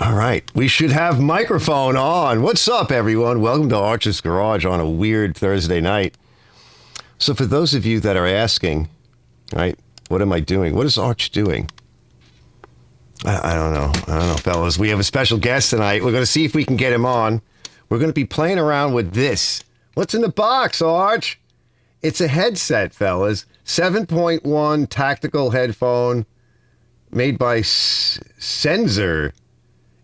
All right. We should have microphone on. What's up, everyone? Welcome to Arch's Garage on a weird Thursday night. So for those of you that are asking, right, what am I doing? What is Arch doing? I don't know. Fellas. We have a special guest tonight. We're going to see if we can get him on. We're going to be playing around with this. What's in the box, Arch? It's a headset, fellas. 7.1 tactical headphone made by Sennheiser.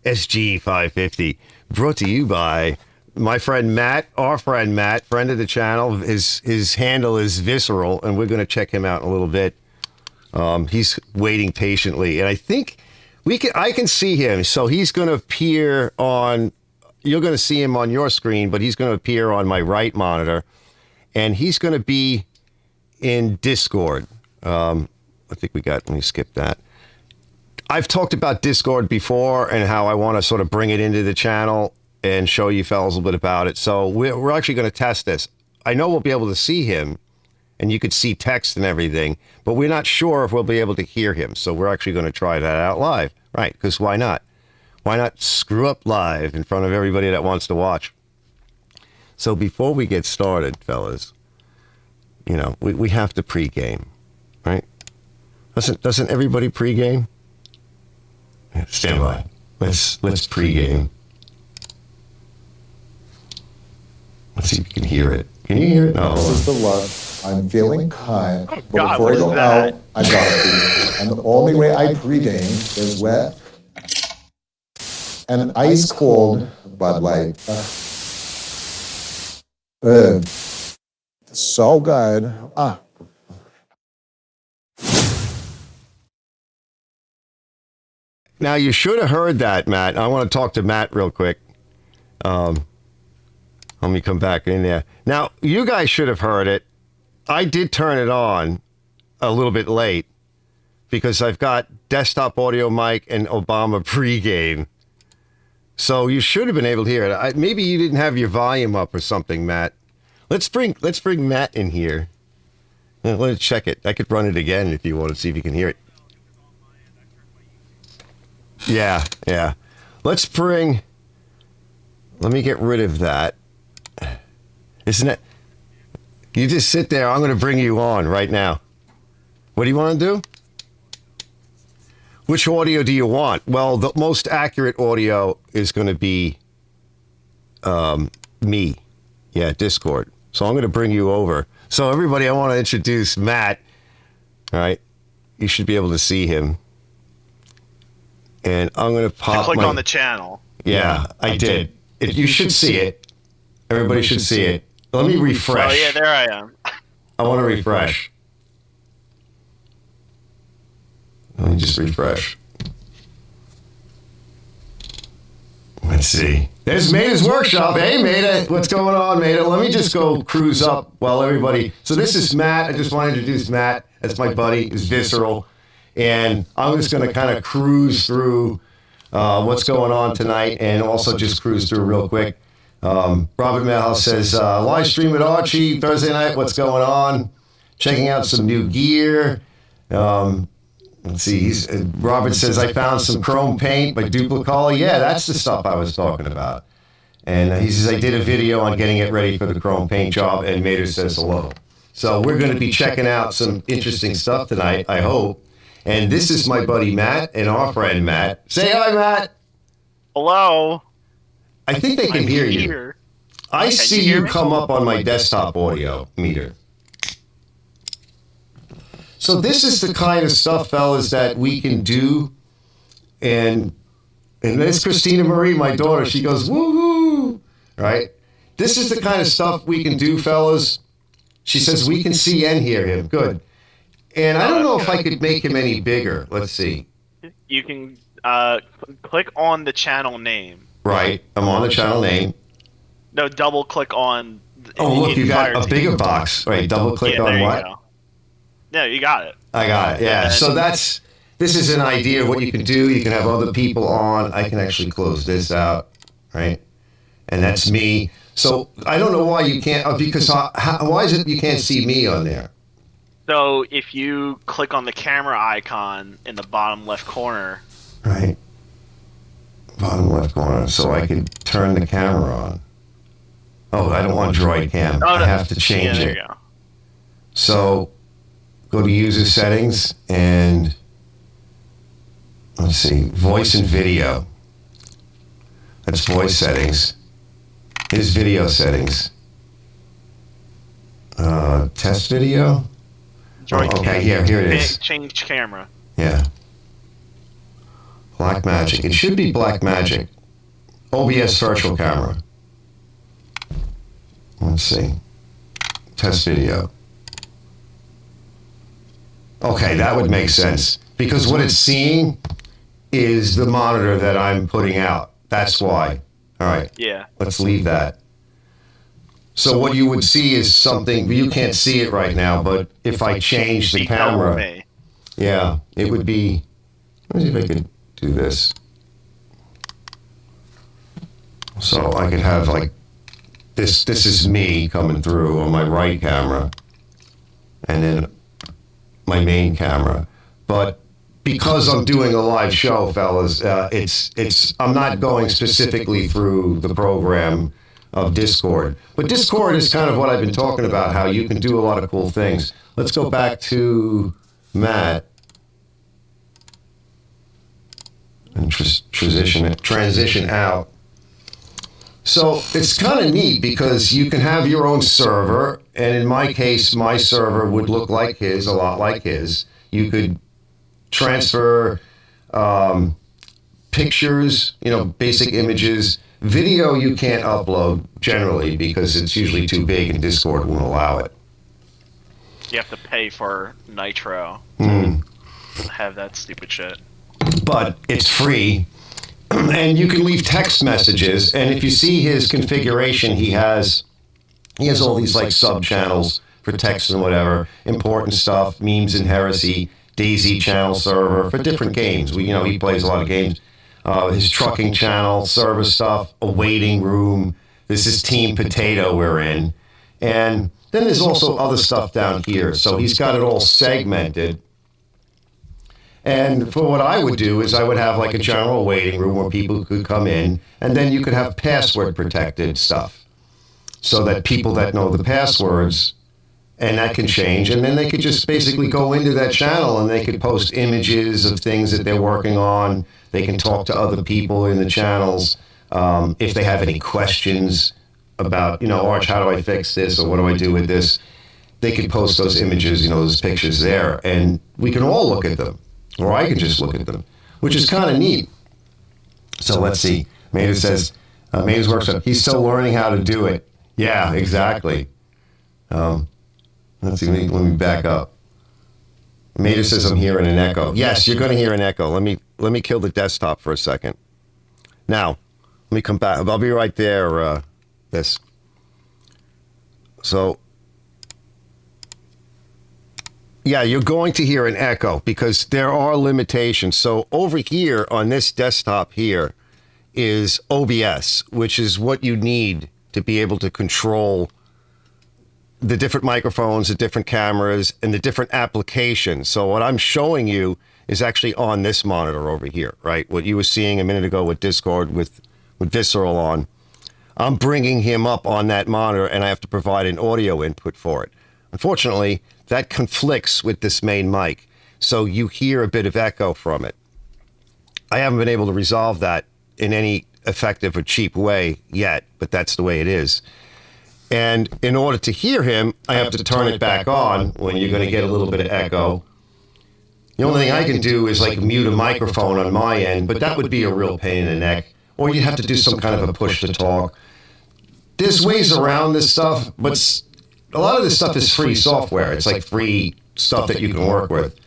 SG550, brought to you by my friend Matt, our friend Matt, friend of the channel. His handle is Visceral, and we're going to check him out in a little bit. He's waiting patiently, and I think I can see him. So he's going to appear on. You're going to see him on your screen, but he's going to appear on my right monitor, and he's going to be in Discord. I think let me skip that. I've talked about Discord before and how I want to sort of bring it into the channel and show you fellas a little bit about it. So we're actually going to test this. I know we'll be able to see him and you could see text and everything, but we're not sure if we'll be able to hear him. So we're actually going to try that out live. Right, because why not? Why not screw up live in front of everybody that wants to watch? So before we get started, fellas, you know, we have to pregame, right? Doesn't everybody pregame? Stand by. Let's pregame. Let's see if you can hear it. Can you hear it? No. This is the luck. I'm feeling kind. Oh, but God, before I go that? out, I gotta pee. And the only way I pregame is wet and an ice cold Bud Light. So good. Now, you should have heard that, Matt. I want to talk to Matt real quick. Let me come back in there. Now, you guys should have heard it. I did turn it on a little bit late because I've got desktop audio mic and Obama pregame. So you should have been able to hear it. Maybe you didn't have your volume up or something, Matt. Let's bring Matt in here. Let's check it. I could run it again if you want to see if you can hear it. Yeah. Let me get rid of that. Isn't it? You just sit there. I'm going to bring you on right now. What do you want to do? Which audio do you want? Well, the most accurate audio is going to be me. Yeah, Discord. So I'm going to bring you over. So everybody, I want to introduce Matt. All right. You should be able to see him. And I'm going to pop. Click on the channel. Yeah, I did. You should see it. Everybody should see it. Let me refresh. Oh, yeah, there I am. I want to refresh. Let me just refresh. Let's see. There's Maida's workshop. Hey, Maida. What's going on, Maida? Let me just go cruise up while everybody. So this is Matt. I just want to introduce Matt. That's my buddy. He's Visceral. And I'm just going to kind of cruise through what's going on tonight and also just cruise through real quick. Robert Melhouse says, live stream at Archie Thursday night. What's going on? Checking out some new gear. Let's see. Robert says, I found some chrome paint by Duplicol. Yeah, that's the stuff I was talking about. And he says, I did a video on getting it ready for the chrome paint job. And Mater says hello. So we're going to be checking out some interesting stuff tonight, I hope. And this is my buddy Matt and our friend Matt. Say hi, Matt. Hello. I think they can hear you. I see you come up on my desktop audio meter. So this is the kind of stuff, fellas, that we can do. And there's Christina Marie, my daughter. She goes, woohoo, right? This is the kind of stuff we can do, fellas. She says we can see and hear him. Good. And I don't know if I could make him any bigger. Let's see. You can click on the channel name. Right. I'm on the channel name. No, double click on. Oh, look, you got a bigger box. Right. Double click on what? Go. Yeah, you got it. I got it. Yeah. So this is an idea of what you can do. You can have other people on. I can actually close this out. Right. And that's me. So I don't know why you can't, because why is it you can't see me on there? So if you click on the camera icon in the bottom left corner. Right. bottom left corner, so I could turn the camera on. Oh, I don't want droid cam. Oh, I have to change there it. you go. So go to user settings and let's see, voice and video. That's voice settings. Here's video settings. Test video. Droid Oh, okay, cam. here it is. Change camera. Yeah. Black Magic. It should be Black Magic. OBS virtual camera. Let's see. Test video. Okay, that would make sense. Because what it's seeing is the monitor that I'm putting out. That's why. All right. Yeah. Let's leave that. So what you would see is something, you can't see it right now, but if I change the camera, yeah, it would be, let me see if I could do this. So I could have like, this is me coming through on my right camera, and then my main camera. But because I'm doing a live show, fellas, I'm not going specifically through the program of Discord. But Discord is kind of what I've been talking about, how you can do a lot of cool things. Let's go back to Matt and transition out. So it's kind of neat because you can have your own server, and in my case, my server would look like his, a lot like his. You could transfer pictures, basic images. Video you can't upload generally because it's usually too big and Discord won't allow it. You have to pay for Nitro to have that stupid shit. But it's free. And you can leave text messages, and if you see his configuration, he has all these like sub channels for text and whatever, important stuff, memes and heresy, Daisy channel server for different games. He plays a lot of games. His trucking channel, service stuff, a waiting room. This is Team Potato we're in, and then there's also other stuff down here. So he's got it all segmented. And for what I would do is I would have like a general waiting room where people could come in, and then you could have password protected stuff so that people that know the passwords, and that can change, and then they could just basically go into that channel and they could post images of things that they're working on. They can talk to other people in the channels. If they have any questions about, Arch, how do I fix this, or what do I do with this? They could post those images, those pictures there, and we can all look at them. Or I can just look at them, which is kind of neat. So let's see. Mater says, Mater's workshop, he's still learning how to do it. Yeah, exactly. Let's see, let me back up. Mater says I'm hearing an echo. Yes, you're going to hear an echo. Let me kill the desktop for a second. Now, let me come back. I'll be right there. So, yeah, you're going to hear an echo because there are limitations. So over here on this desktop here is OBS, which is what you need to be able to control the different microphones, the different cameras, and the different applications. So what I'm showing you is actually on this monitor over here, right? What you were seeing a minute ago with Discord with Visceral on. I'm bringing him up on that monitor, and I have to provide an audio input for it. Unfortunately, that conflicts with this main mic, so you hear a bit of echo from it. I haven't been able to resolve that in any effective or cheap way yet, but that's the way it is. And in order to hear him, I have to turn it back on when you're going to get a little bit of echo. The only thing I can do is like mute a microphone on my end, but that would be a real pain in the neck. Or you'd have to do some kind of a push to talk. There's ways around this stuff, but a lot of this stuff is free software. It's like free stuff that you can work with.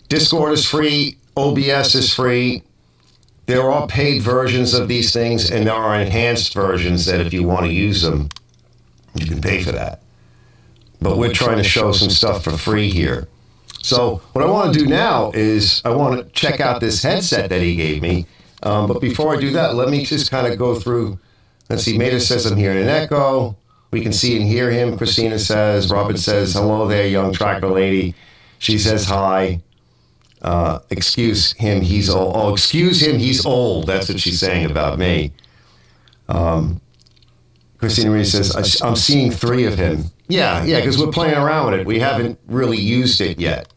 Discord is free. OBS is free. There are paid versions of these things, and there are enhanced versions that if you want to use them, you can pay for that. But we're trying to show some stuff for free here. So what I want to do now is I want to check out this headset that he gave me. But before I do that, let me just kind of go through. Let's see, Mater says I'm hearing an echo. We can see and hear him. Christina says, Robert says, hello there, young tractor lady. She says hi. Excuse him, he's old. Oh, excuse him, he's old. That's what she's saying about me. Christina Marie says, I'm seeing 3 of him. Yeah, because we're playing around with it. We haven't really used it yet.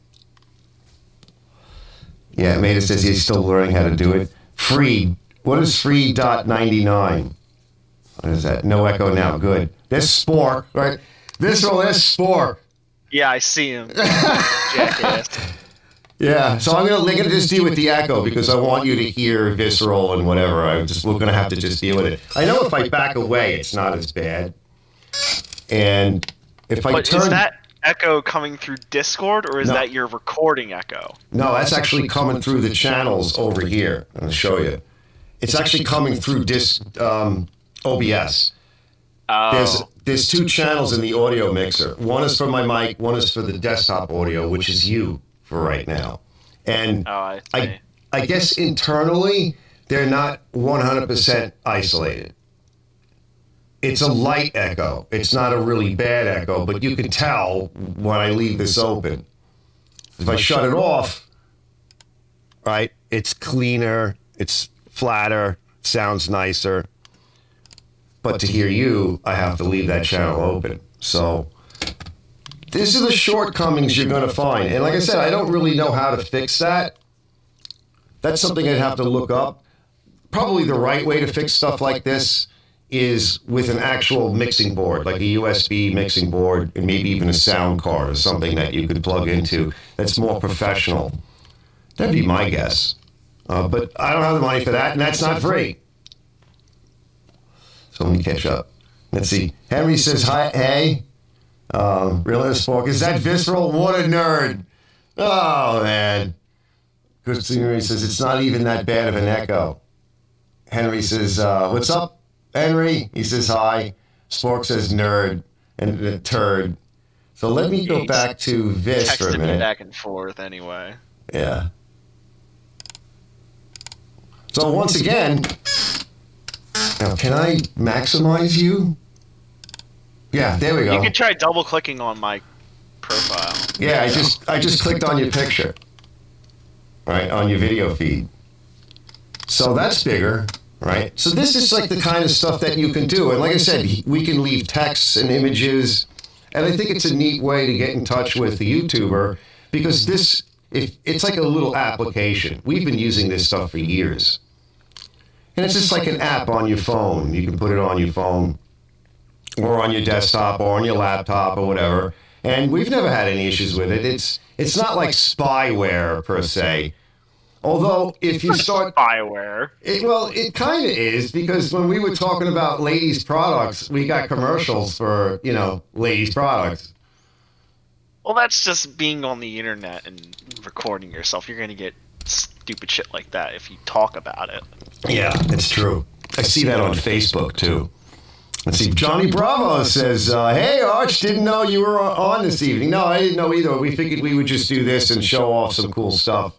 Yeah, Maida says he's still learning how to do it. Free. What is free.99? What is that? No echo now. Good. There's Spork, right? There's Spork. Yeah, I see him. Jackass. Yeah, so they're gonna just deal with the echo because I want you to hear Visceral and whatever. We're gonna have to just deal with it. I know if I back away, it's not as bad. And if I turn, is that echo coming through Discord or is that your recording echo? No, that's actually coming through the channels over here. I'll show you. It's actually coming through OBS. There's 2 channels in the audio mixer. One is for my mic. One is for the desktop audio, which is you for right now. And I guess internally they're not 100% isolated. It's a light echo. It's not a really bad echo, but you can tell when I leave this open. If I shut it off, right, it's cleaner, it's flatter, sounds nicer. But to hear you, I have to leave that channel open. So these are the shortcomings you're going to find. And like I said, I don't really know how to fix that. That's something I'd have to look up. Probably the right way to fix stuff like this is with an actual mixing board, like a USB mixing board, and maybe even a sound card or something that you could plug into that's more professional. That'd be my guess. But I don't have the money for that, and that's not free. So let me catch up. Let's see. Henry says, hi, hey. Realist Fork, is that Visceral? What a nerd. Oh, man. Henry says, it's not even that bad of an echo. Henry says, what's up, Henry? He says, hi. Spork says, nerd and turd. So let me go back to Vis for a minute. Me back and forth anyway. Yeah. So once again, now can I maximize you? Yeah, there we go. You can try double clicking on my profile. Yeah, I just clicked on your picture. Right, on your video feed. So that's bigger, right? So this is like the kind of stuff that you can do. And like I said, we can leave texts and images. And I think it's a neat way to get in touch with the YouTuber because it's like a little application. We've been using this stuff for years. And it's just like an app on your phone. You can put it on your phone or on your desktop or on your laptop or whatever. And we've never had any issues with it. It's not like spyware per se. Although if you start spyware, it kind of is because when we were talking about ladies' products, we got commercials for ladies' products. Well, that's just being on the internet and recording yourself. You're gonna get stupid shit like that if you talk about it. Yeah, it's true. I see that on Facebook too. Let's see. Johnny Bravo says, hey, Arch, didn't know you were on this evening. No, I didn't know either. We figured we would just do this and show off some cool stuff.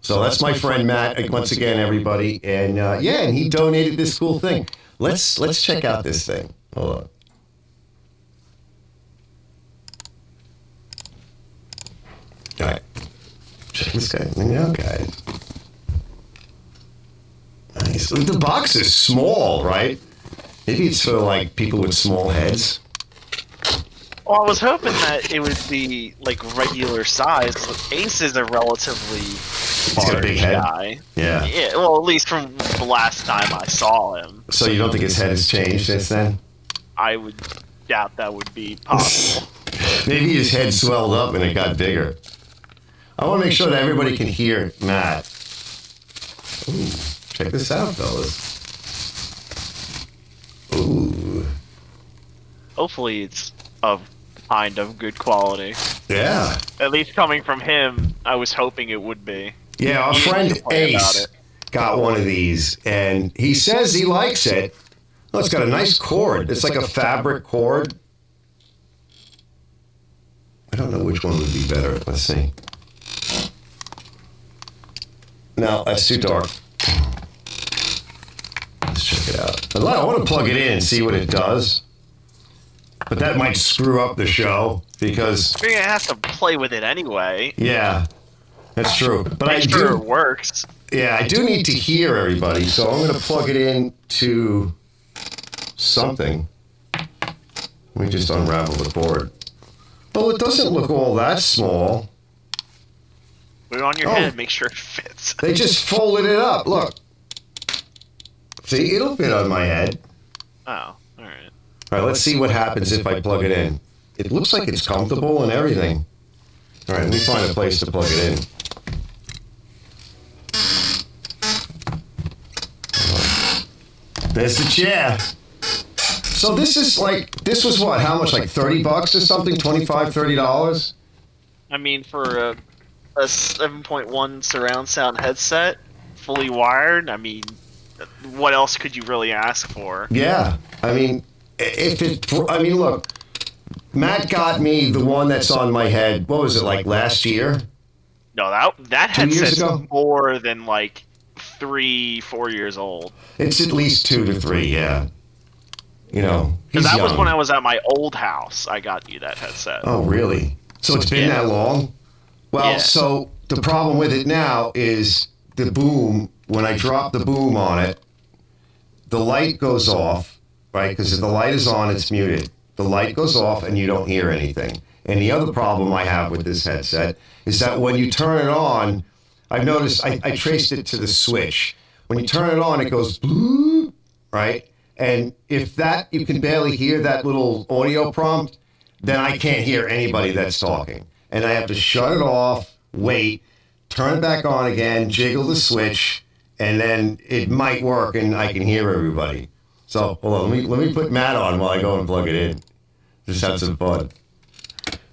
So that's my friend Matt, once again, everybody. And and he donated this cool thing. Let's check out this thing. Hold on. All right. Check this guy. Okay. Nice. The box is small, right? Maybe it's for like people with small heads. Well, I was hoping that it would be like regular size. Ace is a relatively large guy. Yeah. Yeah. Well, at least from the last time I saw him. So you don't think his head has changed since then? I would doubt that would be possible. Maybe his head swelled up and it got bigger. I want to make sure that everybody can hear Matt. Ooh, check this out, fellas. Ooh. Hopefully it's of kind of good quality. Yeah. At least coming from him, I was hoping it would be. Yeah, our friend Ace got one of these, and he says he likes it. Oh, it's got a nice cord. It's like a fabric cord. I don't know which one would be better. Let's see. No, that's too dark. Let's check it out. I want to plug it in and see what it does. But that might screw up the show because You're gonna have to play with it anyway. yeah, that's true. But Make sure it works. Yeah, I do need to hear everybody, so I'm going to plug it into something. Let me just unravel the cord. Oh, it doesn't look all that small. Put it on your head, make sure it fits. They just folded it up. Look. See, it'll fit on my head. Oh, alright. All right, let's see what happens if I plug it in. It looks like it's comfortable and everything. All right, let me find a place to plug it in. There's the chair. So this is like, this was what, how much, like $30 or something? $25, $30? I mean, for a 7.1 surround sound headset, fully wired, I mean, what else could you really ask for? Yeah, I mean, look, Matt got me the one that's on my head, what was it, like last year? No, that 2 years headset's ago? more than like 3-4 years old. It's at least 2 to 3, yeah. You know, Because he's that was young. when I was at my old house. I got you that headset. Oh, really? So it's been that long? Well, Yeah. so the problem with it now is the boom, when I drop the boom on it, the light goes off, right? Because if the light is on, it's muted. The light goes off and you don't hear anything. And the other problem I have with this headset is that when you turn it on, I've noticed, I traced it to the switch. When you turn it on, it goes blue, right? And if that, you can barely hear that little audio prompt, then I can't hear anybody that's talking. And I have to shut it off, wait, turn it back on again, jiggle the switch, and then it might work and I can hear everybody. So hold on, let me put Matt on while I go and plug it in. Just have some fun.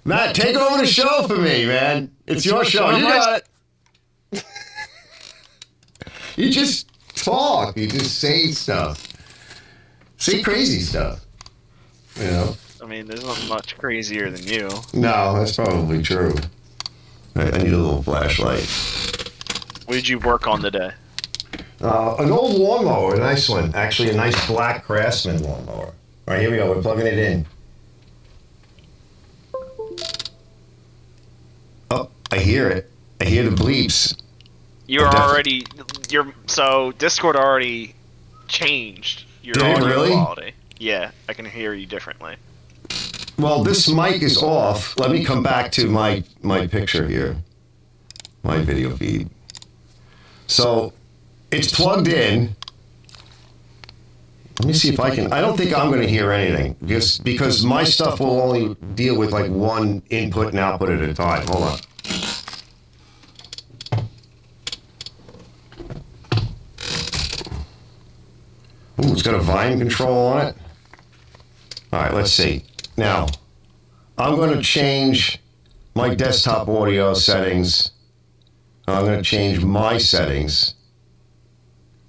Matt, take over the show for me, man. It's your show. You got it. You just talk. You just say stuff. Say crazy stuff. You know? I mean, there's not much crazier than you. No, that's probably true. I need a little flashlight. What did you work on today? An old lawnmower, a nice one. Actually, a nice black Craftsman lawnmower. All right, here we go. We're plugging it in. Oh, I hear it. I hear the bleeps. So Discord already changed your Did it audio really? quality. Yeah, I can hear you differently. Well, this mic is off. Let me come back to my picture here. My video feed. So, it's plugged in. Let me see if I can. I don't think I'm going to hear anything because my stuff will only deal with like one input and output at a time. Hold on. Ooh, it's got a volume control on it. All right, let's see. Now, I'm going to change my desktop audio settings. I'm going to change my settings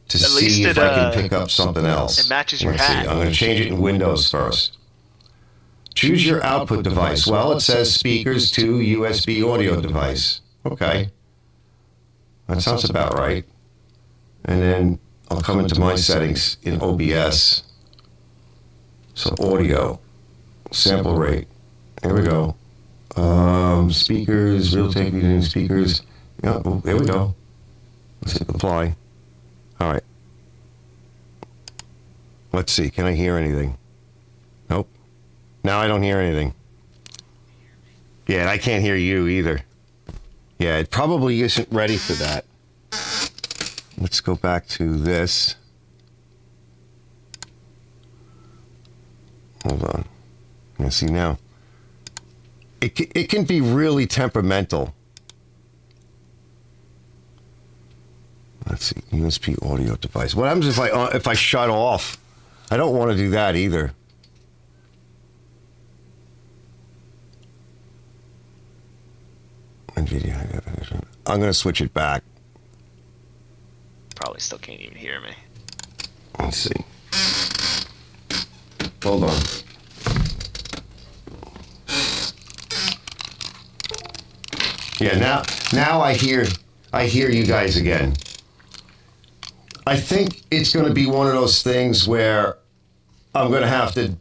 to see if I can pick up something else. It matches your Let's see. hat. I'm going to change it in Windows first. Choose your output device. Well, it says speakers to USB audio device. Okay. That sounds about right. And then I'll come into my settings in OBS. So audio, sample rate. Here we go. Speakers, real tape using speakers. Yeah, well, there we go. Let's hit apply. All right. Let's see. Can I hear anything? Nope. Now I don't hear anything. Yeah, and I can't hear you either. Yeah, it probably isn't ready for that. Let's go back to this. Hold on. Let's see now. It can be really temperamental. Let's see. USB audio device. What happens if I shut off? I don't want to do that either. NVIDIA. I'm going to switch it back. Probably still can't even hear me. Let's see. Hold on. Yeah, now I hear you guys again. I think it's going to be one of those things where I'm going to have to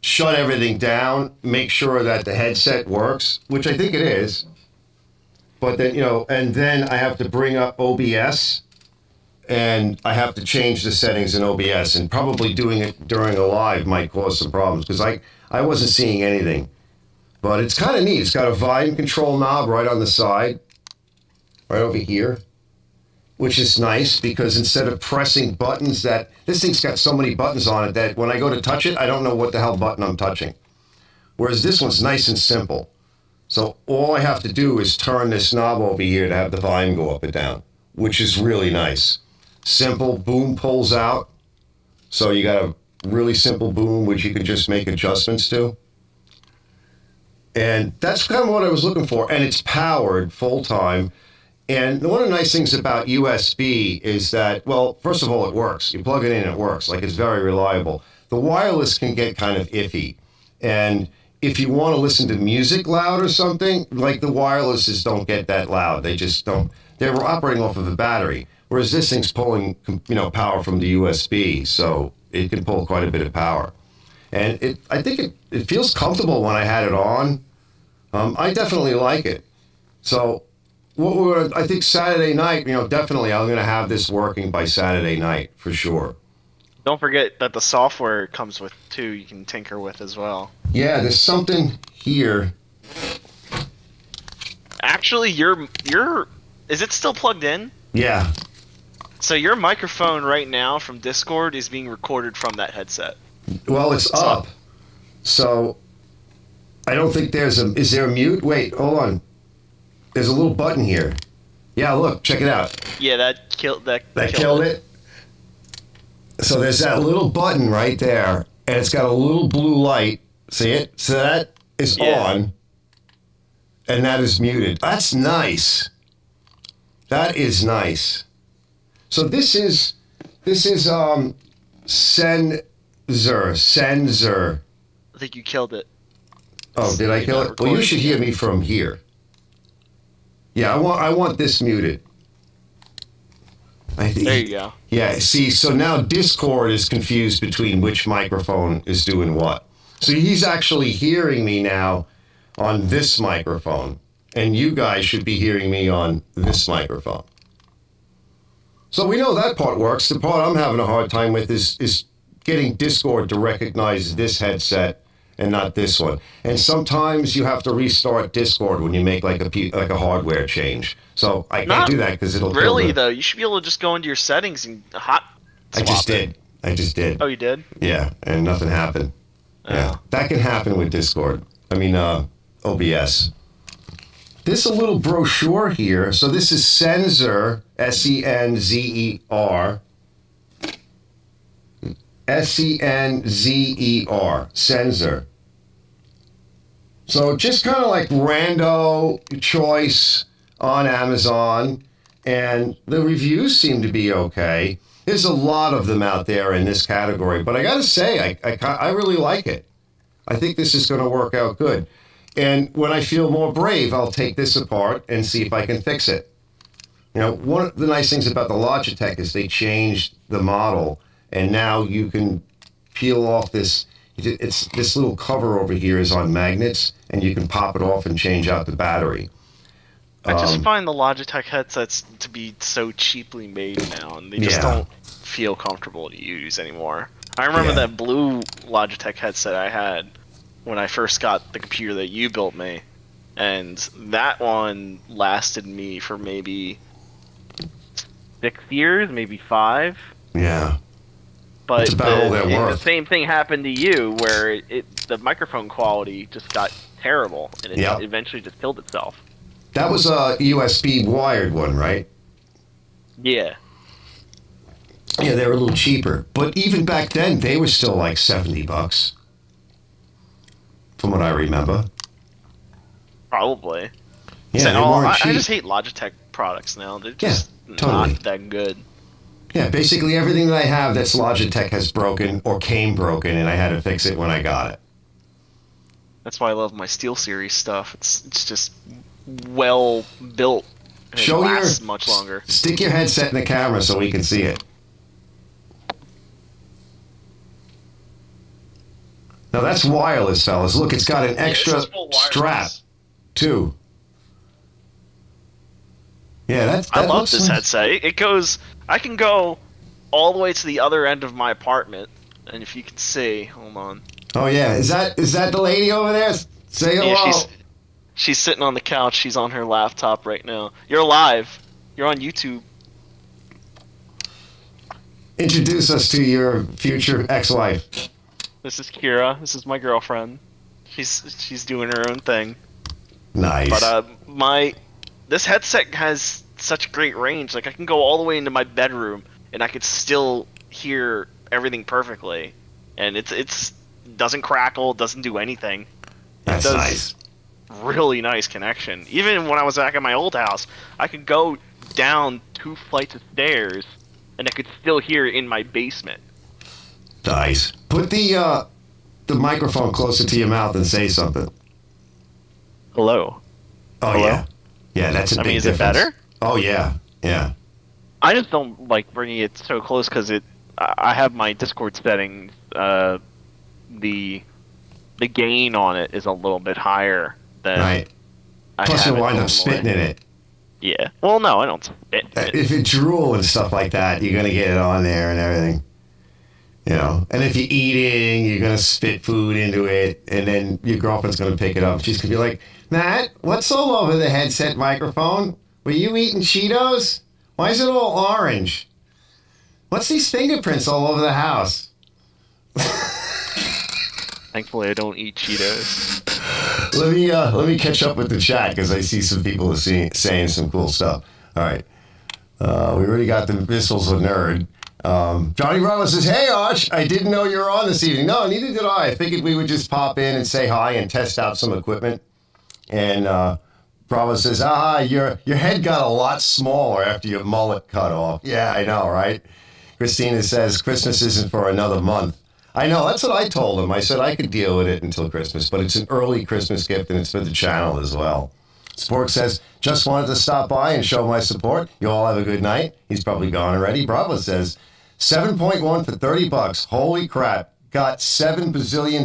shut everything down, make sure that the headset works, which I think it is. But then, and then I have to bring up OBS, and I have to change the settings in OBS, and probably doing it during a live might cause some problems because I wasn't seeing anything. But it's kind of neat. It's got a volume control knob right on the side, right over here, which is nice because instead of pressing buttons this thing's got so many buttons on it that when I go to touch it, I don't know what the hell button I'm touching. Whereas this one's nice and simple. So all I have to do is turn this knob over here to have the volume go up and down, which is really nice. Simple boom pulls out. So you got a really simple boom, which you can just make adjustments to. And that's kind of what I was looking for. And it's powered full time. And one of the nice things about USB is that, well, first of all, it works. You plug it in, it works. Like, it's very reliable. The wireless can get kind of iffy. And if you want to listen to music loud or something, like, the wirelesses don't get that loud. They just don't. They're operating off of a battery. Whereas this thing's pulling, power from the USB. So it can pull quite a bit of power. And I think it feels comfortable when I had it on. I definitely like it. So I think Saturday night, definitely I'm going to have this working by Saturday night for sure. Don't forget that the software it comes with too, you can tinker with as well. Yeah, there's something here. Actually, is it still plugged in? Yeah. So your microphone right now from Discord is being recorded from that headset. Well, it's up. So I don't think is there a mute? Wait, hold on. There's a little button here. Yeah, look, check it out. Yeah, that killed it. So there's that little button right there, and it's got a little blue light. See it? So that is on, and that is muted. That's nice. That is nice. So this is Sensor. I think you killed it. Oh, did I kill it? Well, you should hear me from here. Yeah, I want this muted. There you go. Yeah, see, so now Discord is confused between which microphone is doing what. So he's actually hearing me now on this microphone, and you guys should be hearing me on this microphone. So we know that part works. The part I'm having a hard time with is getting Discord to recognize this headset and not this one. And sometimes you have to restart Discord when you make like a hardware change. So I can't do that because it'll kill really though. You should be able to just go into your settings and hot swap I just did. Oh, you did? Yeah, and nothing happened. Oh. Yeah, that can happen with Discord. OBS. This is a little brochure here. So this is Sensor, Senzer. Senzer. Sensor. So just kind of like rando choice on Amazon, and the reviews seem to be okay. There's a lot of them out there in this category, but I got to say, I really like it. I think this is going to work out good. And when I feel more brave, I'll take this apart and see if I can fix it. One of the nice things about the Logitech is they changed the model, and now you can peel off this little cover over here is on magnets, and you can pop it off and change out the battery. I just find the Logitech headsets to be so cheaply made now, and they just don't feel comfortable to use anymore. I remember that blue Logitech headset I had when I first got the computer that you built me, and that one lasted me for maybe 6 years, maybe 5. Yeah. But the same thing happened to you, where the microphone quality just got terrible, and it eventually just killed itself. That was a USB wired one, right? Yeah. Yeah, they were a little cheaper. But even back then, they were still like $70, from what I remember. Probably. Yeah, they weren't cheap. I just hate Logitech products now. They're just totally not that good. Yeah, basically everything that I have that's Logitech has broken or came broken, and I had to fix it when I got it. That's why I love my SteelSeries stuff. It's just well built. And it lasts much longer. Stick your headset in the camera so we can see it. Now that's wireless, fellas. Look, it's got an Yeah, extra this is full wireless. strap, too. Yeah, that I love looks this nice. headset. It goes. I can go all the way to the other end of my apartment, and if you can see, hold on. Oh yeah, is that the lady over there? Say hello. Yeah, she's sitting on the couch. She's on her laptop right now. You're live. You're on YouTube. Introduce us to your future ex-wife. This is Kira. This is my girlfriend. She's doing her own thing. Nice. But this headset has such great range. Like I can go all the way into my bedroom and I could still hear everything perfectly. And it's doesn't crackle, doesn't do anything. That's it does nice. Really nice connection. Even when I was back at my old house, I could go down 2 flights of stairs and I could still hear it in my basement. Nice. Put the microphone closer to your mouth and say something. Hello. Oh Hello? yeah. Yeah, that's a I big mean, is it difference. better? Oh yeah. Yeah. I just don't like bringing it so close because I have my Discord settings. The gain on it is a little bit higher than. Right. I Plus have you'll it wind up normally. spitting in it. Yeah. Well, no, I don't spit. If it drool and stuff like that, you're gonna get it on there and everything. You know, and if you're eating, you're gonna spit food into it, and then your girlfriend's gonna pick it up. She's gonna be like, "Matt, what's all over the headset microphone? Were you eating Cheetos? Why is it all orange? What's these fingerprints all over the house?" Thankfully, I don't eat Cheetos. Let me catch up with the chat because I see some people are saying some cool stuff. All right, we already got the missiles of nerd. Johnny Bravo says, "Hey Arch, I didn't know you were on this evening." No, neither did I. I figured we would just pop in and say hi and test out some equipment. And Bravo says, your head got a lot smaller after your mullet cut off. Yeah, I know, right? Christina says, "Christmas isn't for another month." I know, that's what I told him. I said I could deal with it until Christmas, but it's an early Christmas gift and it's for the channel as well. Spork says, "Just wanted to stop by and show my support. You all have a good night." He's probably gone already. Bravo says, 7.1 for $30. Holy crap. Got $7 bazillion.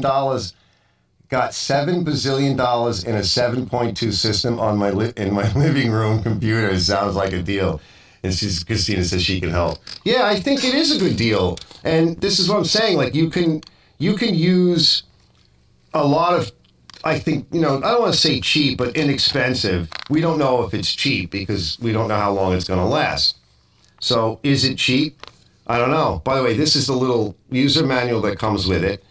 Got $7 bazillion in a 7.2 system on in my living room computer. It sounds like a deal. And Christina says she can help. Yeah, I think it is a good deal. And this is what I'm saying. Like you can use a lot of, I think, I don't want to say cheap, but inexpensive. We don't know if it's cheap because we don't know how long it's going to last. So is it cheap? I don't know. By the way, this is the little user manual that comes with it.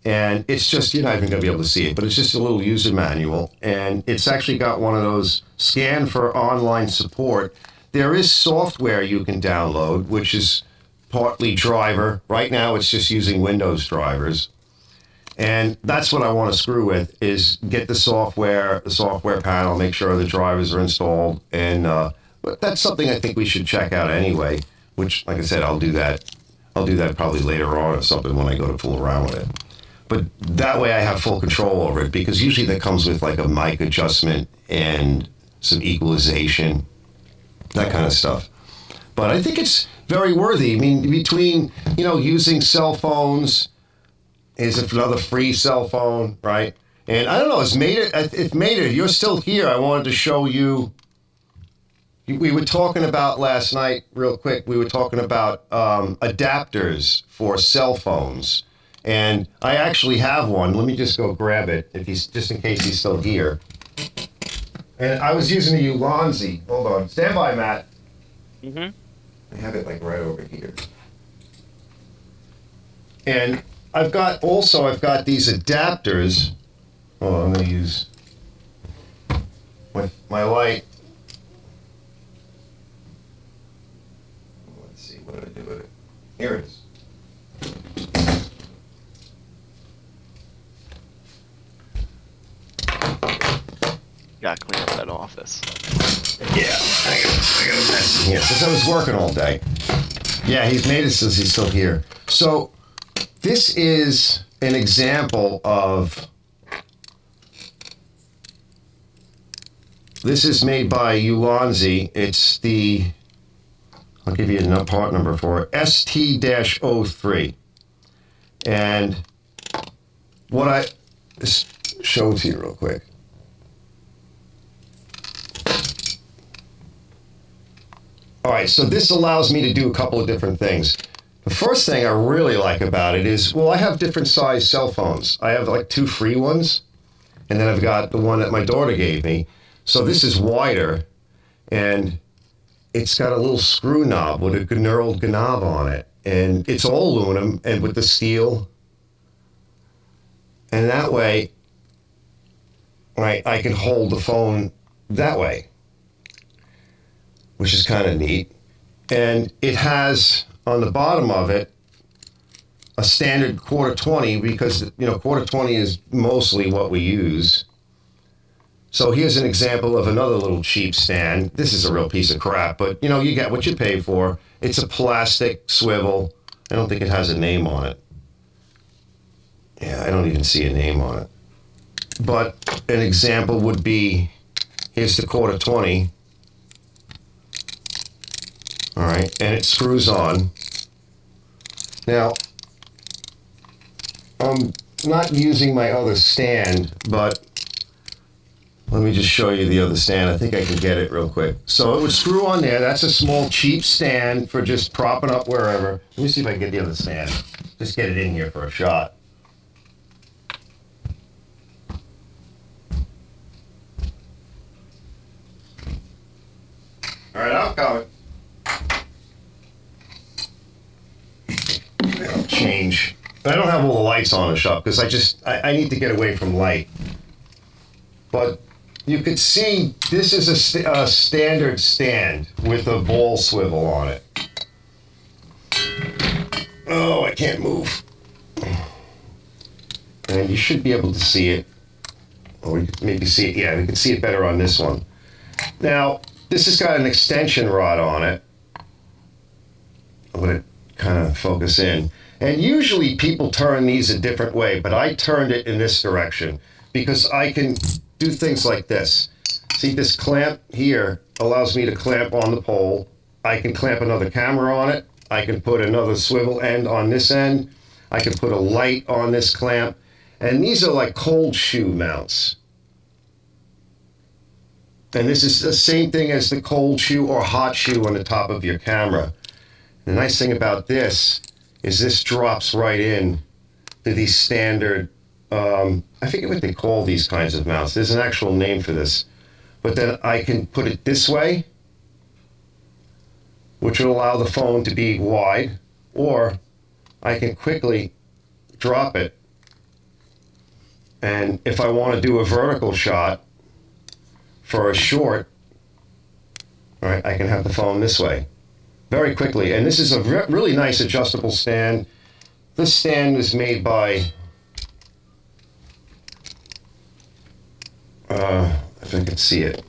And it's just, you're not even going to be able to see it, but it's just a little user manual. And it's actually got one of those scan for online support. There is software you can download, which is partly driver. Right now, it's just using Windows drivers. And that's what I want to screw with, is get the software panel, make sure the drivers are installed. And but that's something I think we should check out anyway, which, like I said, I'll do that probably later on or something when I go to fool around with it. But that way I have full control over it, because usually that comes with like a mic adjustment and some equalization, that kind of stuff. But I think it's very worthy. I mean, between, using cell phones, is another free cell phone, right? And I don't know, if you're still here, I wanted to show you. We were talking about last night, real quick, we were talking about adapters for cell phones. And I actually have one. Let me just go grab it, just in case he's still here. And I was using a Ulanzi. Hold on. Stand by, Matt. Mm-hmm. I have it like right over here. And I've got these adapters. Hold on, I'm going to use my light. Let's see, what did I do with it? Here it is. Gotta clean up that office. Yeah, I got a mess in here since I was working all day. Yeah, he's made it since he's still here. So this is an example of. This is made by Ulanzi. It's the. I'll give you a part number for it. ST-03, and what I just show it to you real quick. All right, so this allows me to do a couple of different things. The first thing I really like about it is, well, I have different size cell phones. I have like 2 free ones, and then I've got the one that my daughter gave me. So this is wider, and it's got a little screw knob with a knurled knob on it, and it's all aluminum and with the steel. And that way, I can hold the phone that way, which is kind of neat. And it has on the bottom of it a standard 1/4-20, because 1/4-20 is mostly what we use. So here's an example of another little cheap stand. This is a real piece of crap, but you get what you pay for. It's a plastic swivel. I don't think it has a name on it. Yeah, I don't even see a name on it. But an example would be, here's the 1/4-20. All right, and it screws on. Now, I'm not using my other stand, but let me just show you the other stand. I think I can get it real quick. So it would screw on there. That's a small, cheap stand for just propping up wherever. Let me see if I can get the other stand. Just get it in here for a shot. All right, I'm coming. I'll change. I don't have all the lights on in the shop because I need to get away from light. But you could see this is a standard stand with a ball swivel on it. Oh, I can't move. And you should be able to see it. Or you could maybe see it. Yeah, we can see it better on this one. Now, this has got an extension rod on it. I'm going to kind of focus in. And usually people turn these a different way, but I turned it in this direction because I can do things like this. See, this clamp here allows me to clamp on the pole. I can clamp another camera on it. I can put another swivel end on this end. I can put a light on this clamp. And these are like cold shoe mounts. And this is the same thing as the cold shoe or hot shoe on the top of your camera. The nice thing about this is this drops right in to these standard, I forget what they call these kinds of mounts. There's an actual name for this. But then I can put it this way, which will allow the phone to be wide, or I can quickly drop it. And if I want to do a vertical shot for a short, all right, I can have the phone this way very quickly. And this is a really nice adjustable stand. This stand is made by, if I can see it.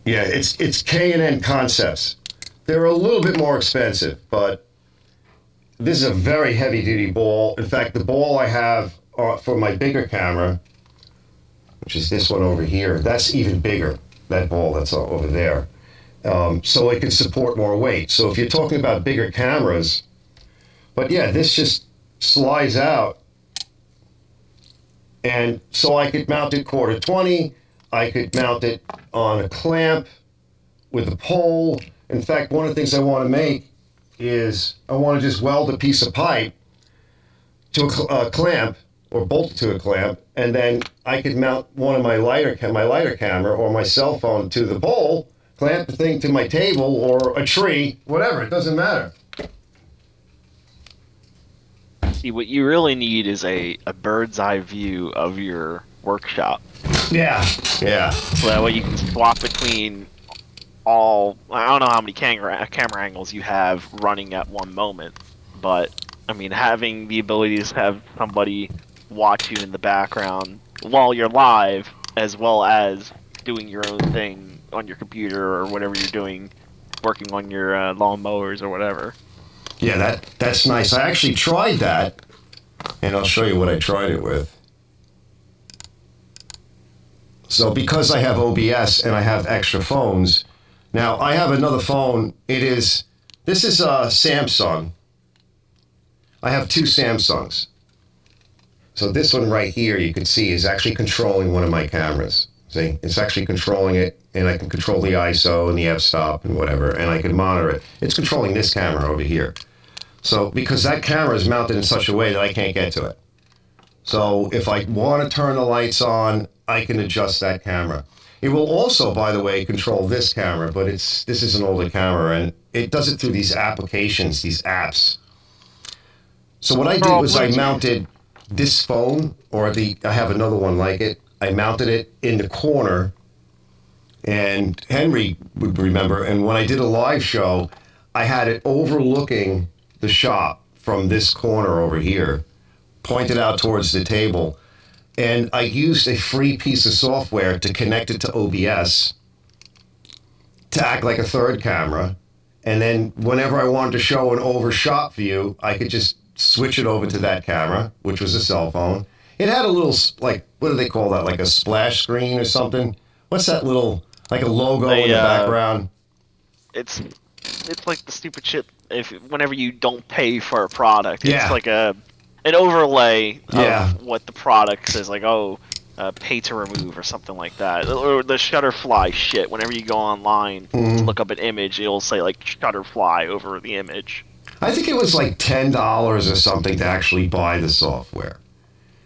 Yeah, it's K&N Concepts. They're a little bit more expensive, but this is a very heavy-duty ball. In fact, the ball I have for my bigger camera, which is this one over here, that's even bigger, that ball that's over there. So it can support more weight. So if you're talking about bigger cameras, but yeah, this just slides out. And so I could mount it 1/4-20. I could mount it on a clamp with a pole. In fact, one of the things I want to make is I want to just weld a piece of pipe to a clamp or bolt it to a clamp, and then I could mount one of my lighter camera or my cell phone to the pole, clamp the thing to my table or a tree, whatever, it doesn't matter. See, what you really need is a bird's eye view of your workshop. Yeah. So that way you can swap between all, I don't know how many camera angles you have running at one moment, but I mean, having the ability to have somebody watch you in the background while you're live, as well as doing your own thing on your computer or whatever you're doing, working on your lawn mowers or whatever. Yeah, that's nice. I actually tried that, and I'll show you what I tried it with. So because I have OBS and I have extra phones, now I have another phone. This is a Samsung. I have two Samsungs. So this one right here, you can see, is actually controlling one of my cameras. See, it's actually controlling it, and I can control the ISO and the f-stop and whatever, and I can monitor it. It's controlling this camera over here. So, because that camera is mounted in such a way that I can't get to it. So, if I want to turn the lights on, I can adjust that camera. It will also, by the way, control this camera, but this is an older camera, and it does it through these applications, these apps. So what I did was I mounted this phone, or I have another one like it. I mounted it in the corner, and Henry would remember, and when I did a live show, I had it overlooking the shop from this corner over here, pointed out towards the table. And I used a free piece of software to connect it to OBS to act like a third camera. And then whenever I wanted to show an overshot view, I could just switch it over to that camera, which was a cell phone. It had a little, like, what do they call that? Like a splash screen or something? What's that little, like a logo in the background? It's like the stupid shit whenever you don't pay for a product. It's like an overlay of what the product says, like, pay to remove or something like that. Or the Shutterfly shit. Whenever you go online to look up an image, it'll say, like, Shutterfly over the image. I think it was like $10 or something to actually buy the software.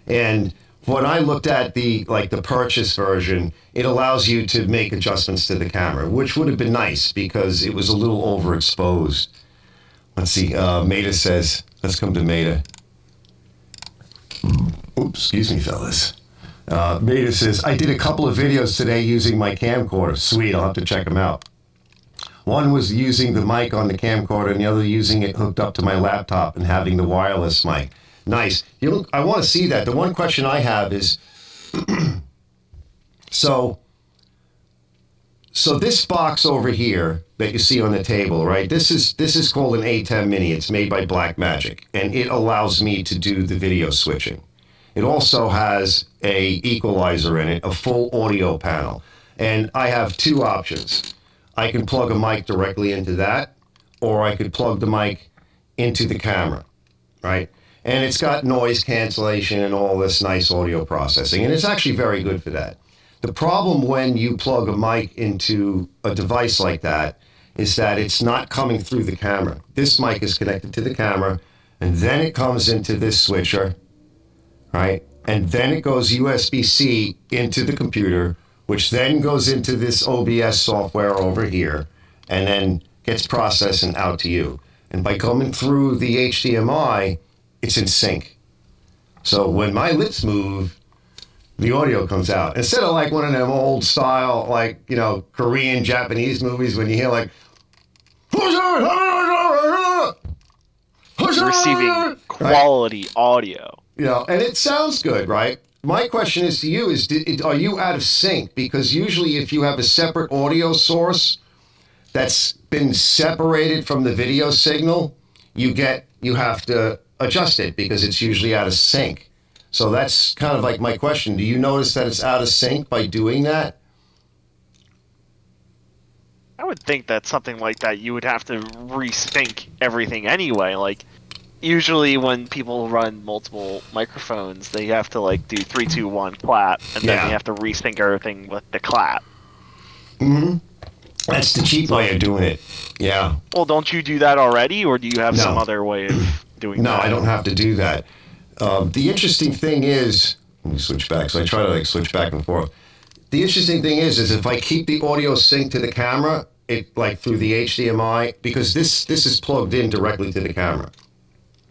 And when I looked at the purchase version, it allows you to make adjustments to the camera, which would have been nice because it was a little overexposed. Let's see, Maida says, let's come to Maida. Oops, excuse me, fellas. Maida says, I did a couple of videos today using my camcorder. Sweet, I'll have to check them out. One was using the mic on the camcorder, and the other using it hooked up to my laptop and having the wireless mic. Nice. I want to see that. The one question I have is, so this box over here that you see on the table, right? This is called an A10 Mini. It's made by Blackmagic, and it allows me to do the video switching. It also has a equalizer in it, a full audio panel, and I have two options. I can plug a mic directly into that, or I could plug the mic into the camera, right? And it's got noise cancellation and all this nice audio processing, and it's actually very good for that. The problem when you plug a mic into a device like that is that it's not coming through the camera. This mic is connected to the camera, and then it comes into this switcher, right? And then it goes USB-C into the computer, which then goes into this OBS software over here, and then gets processed and out to you. And by coming through the HDMI, it's in sync. So when my lips move, the audio comes out. Instead of like one of them old style, like, Korean, Japanese movies when you hear like, receiving quality audio. And it sounds good, right? My question is to you are you out of sync? Because usually if you have a separate audio source that's been separated from the video signal, you have to adjust it because it's usually out of sync. So that's kind of like my question. Do you notice that it's out of sync by doing that? I would think that something like that you would have to resync everything anyway. Like, usually when people run multiple microphones, they have to like do 3, 2, 1 clap, and then they have to resync everything with the clap. Mm-hmm. That's the cheap way of doing it. Yeah. Well, don't you do that already, or do you have some other way of doing that? No, I don't have to do that. The interesting thing is, let me switch back. So I try to switch back and forth. The interesting thing is if I keep the audio synced to the camera, through the HDMI, because this is plugged in directly to the camera.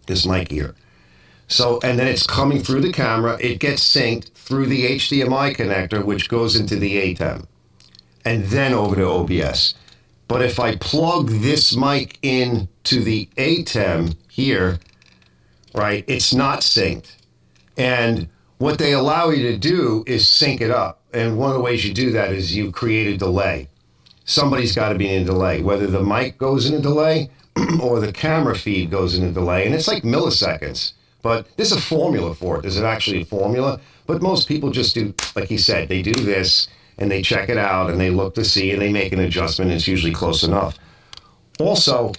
This mic here. So, and then it's coming through the camera, it gets synced through the HDMI connector, which goes into the ATEM, and then over to OBS. But if I plug this mic in to the ATEM here, right, it's not synced. And what they allow you to do is sync it up. And one of the ways you do that is you create a delay. Somebody's got to be in a delay, whether the mic goes in a delay or the camera feed goes in a delay, and it's like milliseconds. But there's a formula for it. There's actually a formula, but most people just do, like he said, they do this, and they check it out, and they look to see, and they make an adjustment, and it's usually close enough. Also,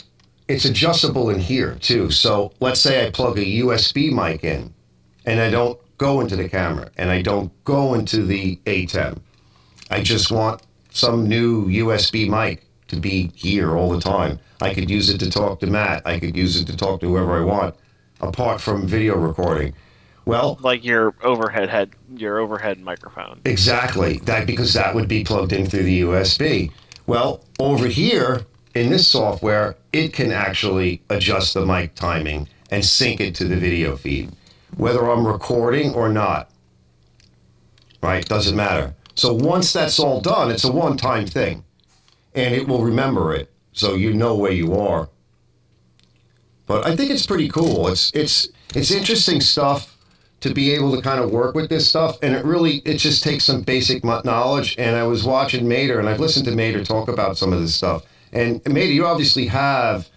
it's adjustable in here too. So let's say I plug a USB mic in and I don't go into the camera and I don't go into the ATEM. I just want some new USB mic to be here all the time. I could use it to talk to Matt. I could use it to talk to whoever I want, apart from video recording. Well, like your overhead microphone. Exactly. Because that would be plugged in through the USB. Well, over here in this software, it can actually adjust the mic timing and sync it to the video feed, whether I'm recording or not. Right? Doesn't matter. So once that's all done, it's a one-time thing, and it will remember it, so you know where you are. But I think it's pretty cool. It's interesting stuff to be able to kind of work with this stuff, and it just takes some basic knowledge. And I was watching Mater, and I've listened to Mater talk about some of this stuff. And Mater, you obviously have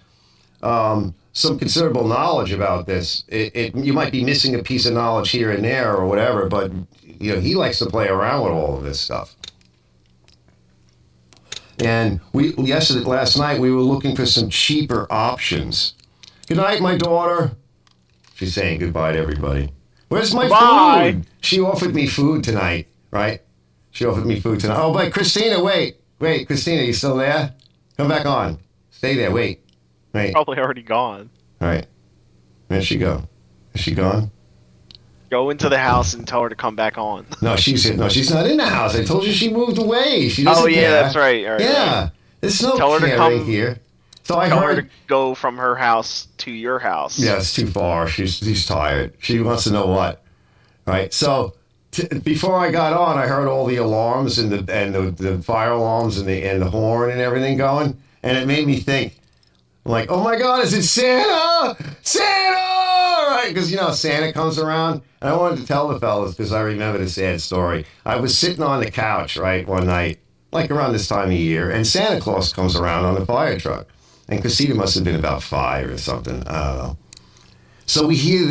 some considerable knowledge about this. You might be missing a piece of knowledge here and there or whatever, but he likes to play around with all of this stuff. And last night we were looking for some cheaper options. Good night, my daughter. She's saying goodbye to everybody. Where's my food? She offered me food tonight, right? She offered me food tonight. Oh, but Christina, wait, Christina, you still there? Come back on. Stay there, wait. Probably already gone. All right. Where'd she go? Is she gone? Go into the house and tell her to come back on. No, she's not in the house. I told you she moved away. She doesn't care. That's right. All right. Yeah. Right. There's no tell her to come here. So I tell heard her to go from her house to your house. Yeah, it's too far. She's tired. She wants to know what. Right. So before I got on, I heard all the alarms and the fire alarms and the horn and everything going, and it made me think, like, oh my God, is it Santa? Santa! Right? Because Santa comes around. And I wanted to tell the fellas because I remember the sad story. I was sitting on the couch, right, one night, like around this time of year, and Santa Claus comes around on the fire truck. And Casita must have been about 5 or something. I don't know. So we hear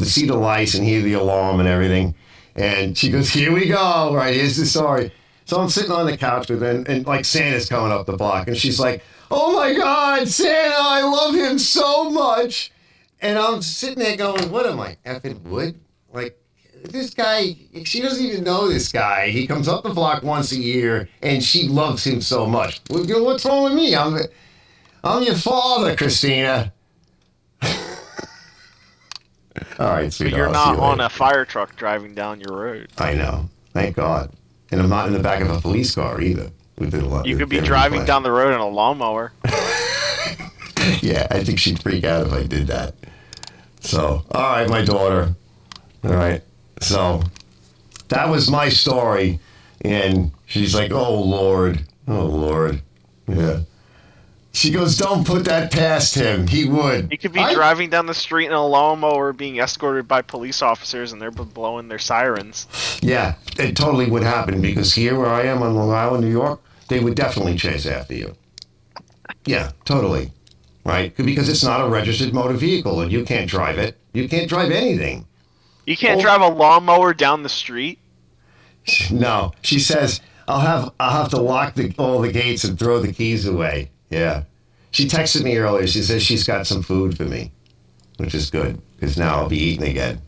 see the lights and hear the alarm and everything. And she goes, here we go, right, here's the story. So I'm sitting on the couch with her, and like Santa's coming up the block. And she's like, oh my God, Santa, I love him so much. And I'm sitting there going, what am I, effing wood? Like, this guy, she doesn't even know this guy. He comes up the block once a year, and she loves him so much. What's wrong with me? I'm your father, Christina. All right, sweetheart. But you're not on a fire truck driving down your road. I know. Thank God. And I'm not in the back of a police car either. You could be driving down the road in a lawnmower. Yeah, I think she'd freak out if I did that. So, all right, my daughter. All right. So, that was my story. And she's like, oh, Lord. Oh, Lord. Yeah. She goes, don't put that past him. He would. He could be driving down the street in a lawnmower being escorted by police officers and they're blowing their sirens. Yeah, it totally would happen because here where I am on Long Island, New York, they would definitely chase after you. Yeah, totally. Right? Because it's not a registered motor vehicle and you can't drive it. You can't drive anything. You can't drive a lawnmower down the street? No. She says, I'll have to lock all the gates and throw the keys away. Yeah. She texted me earlier. She says she's got some food for me, which is good because now I'll be eating again.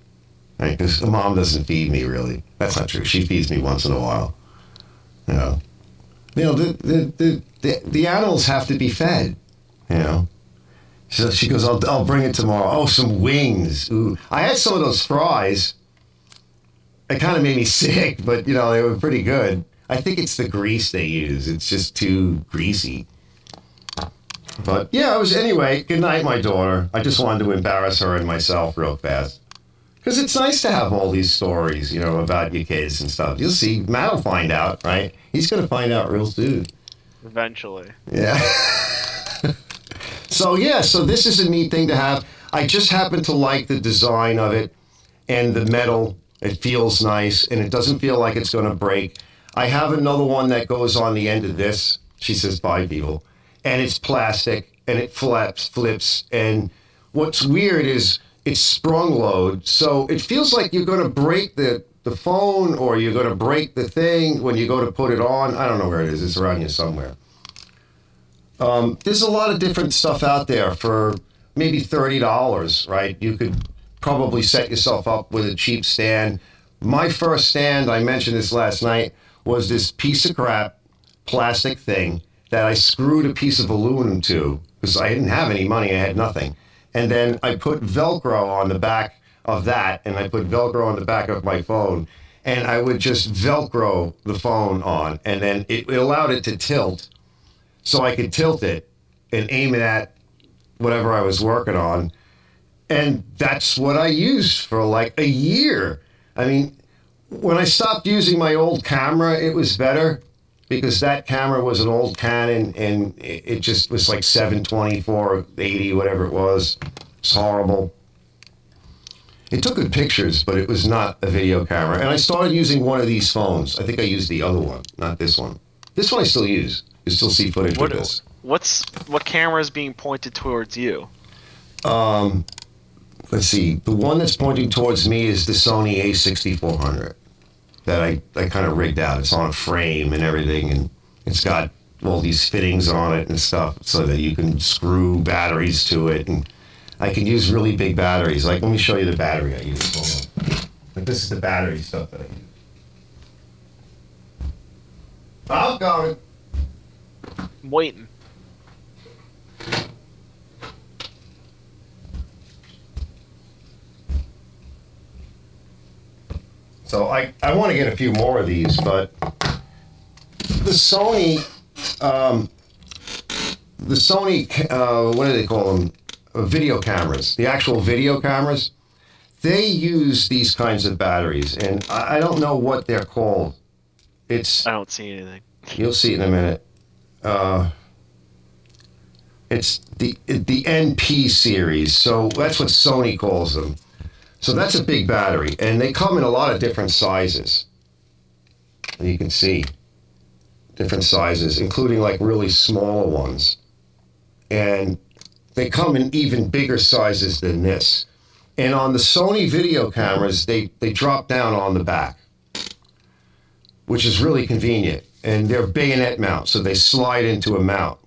Right? Because mom doesn't feed me really. That's not true. She feeds me once in a while. The animals have to be fed. So she goes, I'll bring it tomorrow. Oh, some wings. Ooh. I had some of those fries. It kind of made me sick, but they were pretty good. I think it's the grease they use. It's just too greasy. But yeah, anyway, good night, my daughter. I just wanted to embarrass her and myself real fast. Because it's nice to have all these stories, about your kids and stuff. You'll see, Matt will find out, right? He's going to find out real soon. Eventually. Yeah. So this is a neat thing to have. I just happen to like the design of it and the metal. It feels nice, and it doesn't feel like it's going to break. I have another one that goes on the end of this. She says, bye, people. And it's plastic, and it flips. And what's weird is it's sprung load, so it feels like you're going to break the phone or you're going to break the thing when you go to put it on. I don't know where it is. It's around you somewhere. There's a lot of different stuff out there for maybe $30, right? You could probably set yourself up with a cheap stand. My first stand, I mentioned this last night, was this piece of crap plastic thing that I screwed a piece of aluminum to because I didn't have any money. I had nothing. And then I put Velcro on the back of that, and I put Velcro on the back of my phone. And I would just Velcro the phone on, and then it allowed it to tilt. So I could tilt it and aim it at whatever I was working on. And that's what I used for like a year. I mean, when I stopped using my old camera, it was better because that camera was an old Canon and it just was like 724, 80, whatever it was. It's horrible. It took good pictures, but it was not a video camera. And I started using one of these phones. I think I used the other one, not this one. This one I still use. You still see footage with this. What camera is being pointed towards you? Let's see. The one that's pointing towards me is the Sony A6400 that I kind of rigged out. It's on a frame and everything, and it's got all these fittings on it and stuff so that you can screw batteries to it. And I can use really big batteries. Like, let me show you the battery I use. Hold on. Like, this is the battery stuff that I use. I'm going. I'm waiting. So I want to get a few more of these, but the Sony, what do they call them? Video cameras, the actual video cameras, they use these kinds of batteries, and I don't know what they're called. I don't see anything. You'll see it in a minute. It's the NP series, so that's what Sony calls them. So that's a big battery, and they come in a lot of different sizes. You can see different sizes, including like really smaller ones. And they come in even bigger sizes than this. And on the Sony video cameras, they drop down on the back, which is really convenient. And they're bayonet mounts, so they slide into a mount.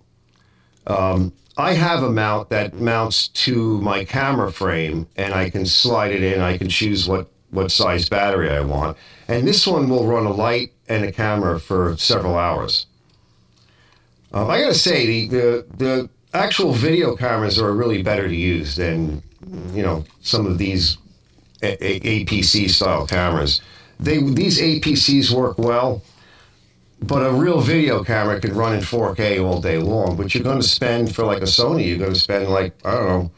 I have a mount that mounts to my camera frame, and I can slide it in. I can choose what size battery I want. And this one will run a light and a camera for several hours. I gotta say, the actual video cameras are really better to use than, some of these APC style cameras. These APCs work well, but a real video camera can run in 4K all day long. But you're going to spend, for like a Sony, you're going to spend like, I don't know,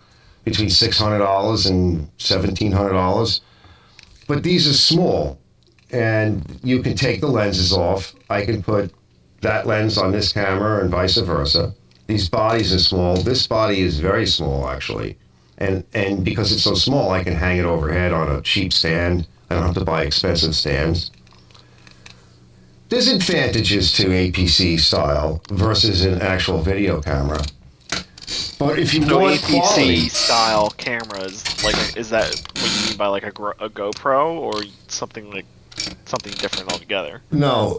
between $600 and $1,700. But these are small, and you can take the lenses off. I can put that lens on this camera and vice versa. These bodies are small. This body is very small, actually. And because it's so small, I can hang it overhead on a cheap stand. I don't have to buy expensive stands. There's advantages to APC style versus an actual video camera. But if you want APC quality style cameras, like, is that what you mean by like a GoPro or something different altogether? No,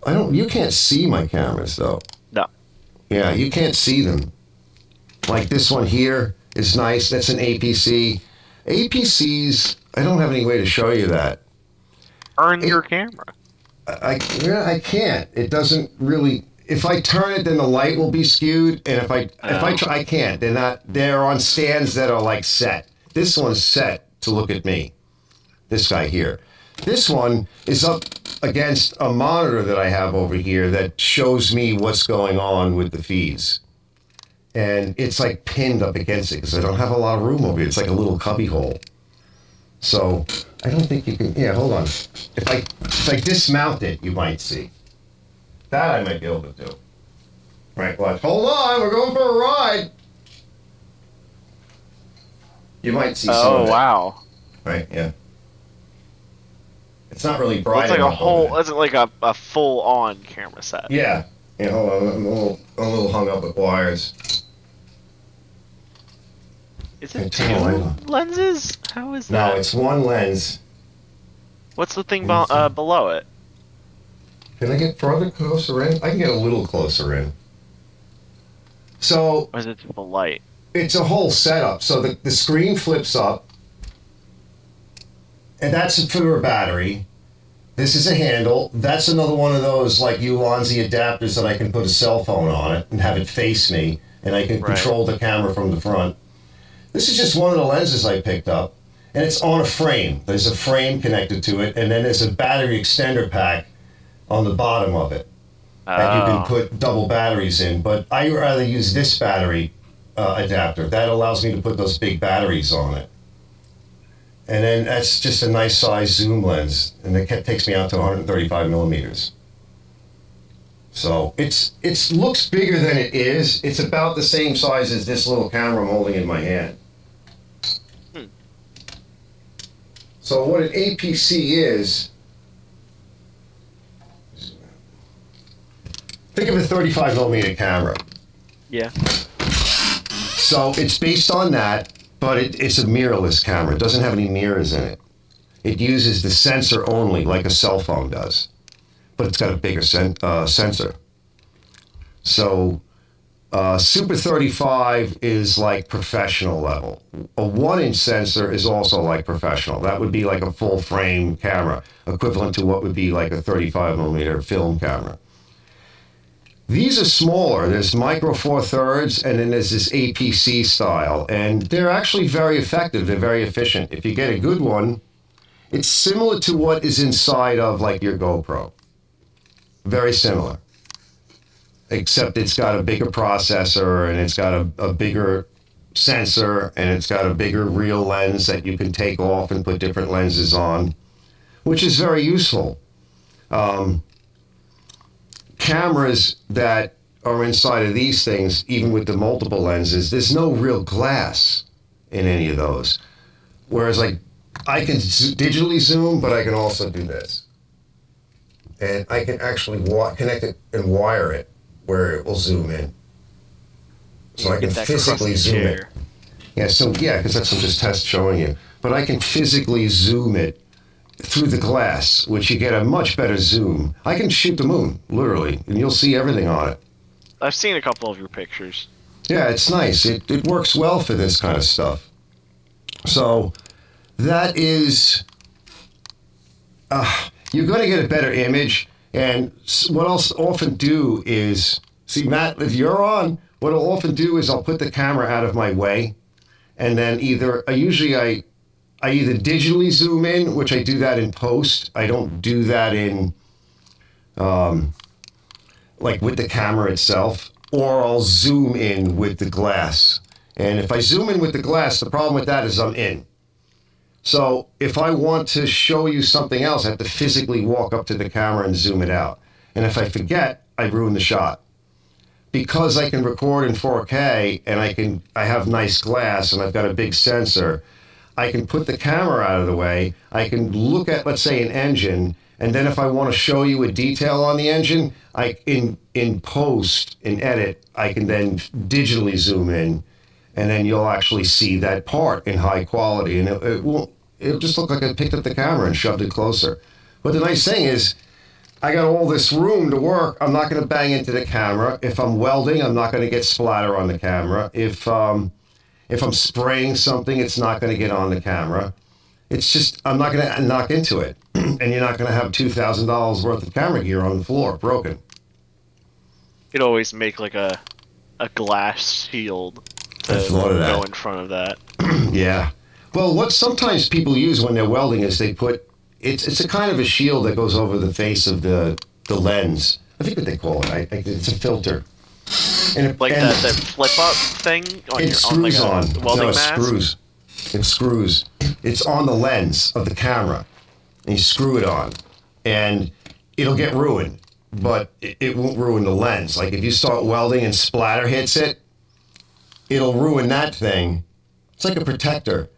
I don't. You can't see my cameras though. No. Yeah, you can't see them. Like this one here is nice. That's an APC. APCs, I don't have any way to show you that. Your camera. I can't. It doesn't really. If I turn it, then the light will be skewed, and if I try, I can't. They're on stands that are like set. This one's set to look at me. This guy here. This one is up against a monitor that I have over here that shows me what's going on with the feeds, and it's like pinned up against it because I don't have a lot of room over here. It's like a little cubby hole. So I don't think you can. Yeah, hold on. If I dismount it, you might see. That I might be able to do. Right, watch. Hold on, we're going for a ride. You might see some of it. Oh, wow. Right, yeah. It's not really bright. It's like enough over there. it's like a full-on camera set. Yeah. Yeah, hold on. I'm a little hung up with wires. Is it two lenses? How is that? No, it's one lens. What's the thing below it? Can I get closer in? I can get a little closer in. So Or is it just the light? it's a whole setup. So the screen flips up, and that's for a battery. This is a handle. That's another one of those like Ulanzi adapters that I can put a cell phone on it and have it face me, and I can control the camera from the front. This is just one of the lenses I picked up, and it's on a frame. There's a frame connected to it, and then there's a battery extender pack on the bottom of it that you can put double batteries in. But I rather use this battery adapter. That allows me to put those big batteries on it. And then that's just a nice size zoom lens, and it takes me out to 135 millimeters. So it looks bigger than it is. It's about the same size as this little camera I'm holding in my hand. So what an APC is, think of a 35 millimeter camera. Yeah. So it's based on that, but it's a mirrorless camera. It doesn't have any mirrors in it. It uses the sensor only, like a cell phone does, but it's got a bigger sensor. So Super 35 is like professional level. A 1-inch sensor is also like professional. That would be like a full frame camera, equivalent to what would be like a 35 millimeter film camera. These are smaller. There's micro 4/3, and then there's this APC style, and they're actually very effective. They're very efficient. If you get a good one, it's similar to what is inside of like your GoPro. Very similar. Except it's got a bigger processor, and it's got a bigger sensor, and it's got a bigger real lens that you can take off and put different lenses on, which is very useful. Cameras that are inside of these things, even with the multiple lenses, there's no real glass in any of those. Whereas like I can digitally zoom, but I can also do this. And I can actually connect it and wire it where it will zoom in. So I can physically zoom it. Yeah, because that's what this test showing you. But I can physically zoom it through the glass, which you get a much better zoom. I can shoot the moon, literally, and you'll see everything on it. I've seen a couple of your pictures. Yeah, it's nice. It works well for this kind of stuff. So that is, you're going to get a better image. And what I'll often do is, see, Matt, if you're on, what I'll often do is I'll put the camera out of my way, and then I either digitally zoom in, which I do that in post. I don't do that in, like with the camera itself, or I'll zoom in with the glass. And if I zoom in with the glass, the problem with that is I'm in. So if I want to show you something else, I have to physically walk up to the camera and zoom it out. And if I forget, I ruin the shot. Because I can record in 4K and I have nice glass and I've got a big sensor, I can put the camera out of the way. I can look at, let's say, an engine, and then if I want to show you a detail on the engine, in post, in edit, I can then digitally zoom in, and then you'll actually see that part in high quality, and it'll just look like I picked up the camera and shoved it closer. But the nice thing is, I got all this room to work. I'm not going to bang into the camera. If I'm welding, I'm not going to get splatter on the camera. If I'm spraying something, it's not going to get on the camera. It's just, I'm not going to knock into it. And you're not going to have $2,000 worth of camera gear on the floor, broken. You'd always make like a glass shield to go in front of that. Yeah. Well, what sometimes people use when they're welding is they put, it's a kind of a shield that goes over the face of the lens. I think what they call it. It's a filter. And that flip-up thing? It screws on. Welding It mask? screws. It screws. It's on the lens of the camera. And you screw it on. And it'll get ruined. But it won't ruin the lens. Like if you start welding and splatter hits it, it'll ruin that thing. It's like a protector.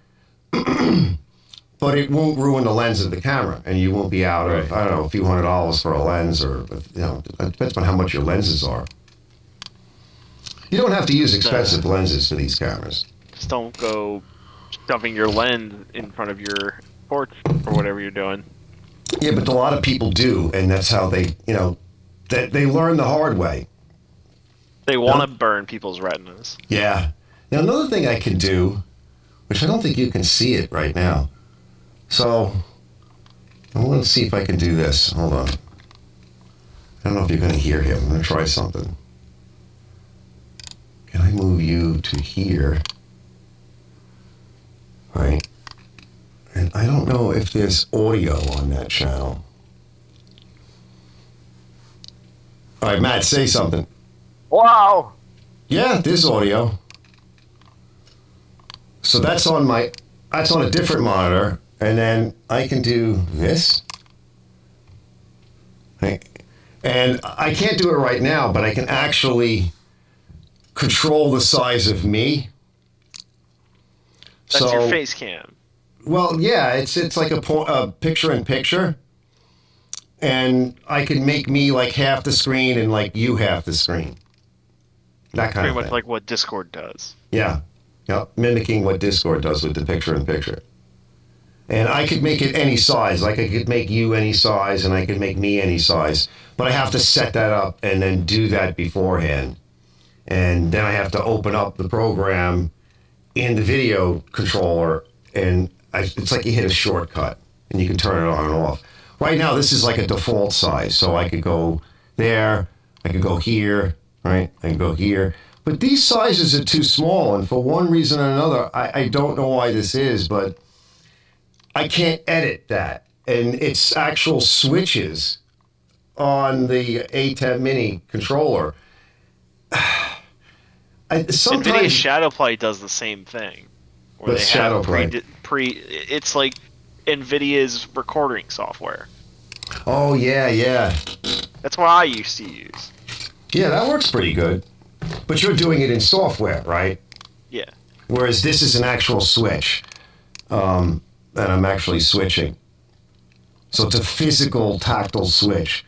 But it won't ruin the lens of the camera. And you won't be out of, I don't know, a few $100s for a lens, or, it depends on how much your lenses are. You don't have to use expensive lenses for these cameras. Just don't go shoving your lens in front of your porch or whatever you're doing. Yeah, but a lot of people do, and that's how they learn the hard way. They want to burn people's retinas. Yeah. Now, another thing I can do, which I don't think you can see it right now. So, I want to see if I can do this. Hold on. I don't know if you're going to hear him. I'm going to try something. Can I move you to here? Right. And I don't know if there's audio on that channel. All right, Matt, say something. Wow. Yeah, there's audio. So that's on a different monitor, and then I can do this. Right. And I can't do it right now, but I can actually control the size of me. That's your face cam. Well, yeah, it's like a picture-in-picture, and I can make me like half the screen and like you half the screen. That kind of thing. Pretty much like what Discord does. Yeah, yep, mimicking what Discord does with the picture-in-picture. And I could make it any size. Like I could make you any size, and I could make me any size. But I have to set that up and then do that beforehand. And then I have to open up the program in the video controller, and it's like you hit a shortcut, and you can turn it on and off. Right now, this is like a default size, so I could go there, I could go here, right? I can go here. But these sizes are too small, and for one reason or another, I don't know why this is, but I can't edit that. And it's actual switches on the A10 Mini controller. NVIDIA Shadowplay does the same thing. Where they have it's like NVIDIA's recording software. Oh, yeah. That's what I used to use. Yeah, that works pretty good. But you're doing it in software, right? Yeah. Whereas this is an actual switch. And I'm actually switching. So it's a physical tactile switch,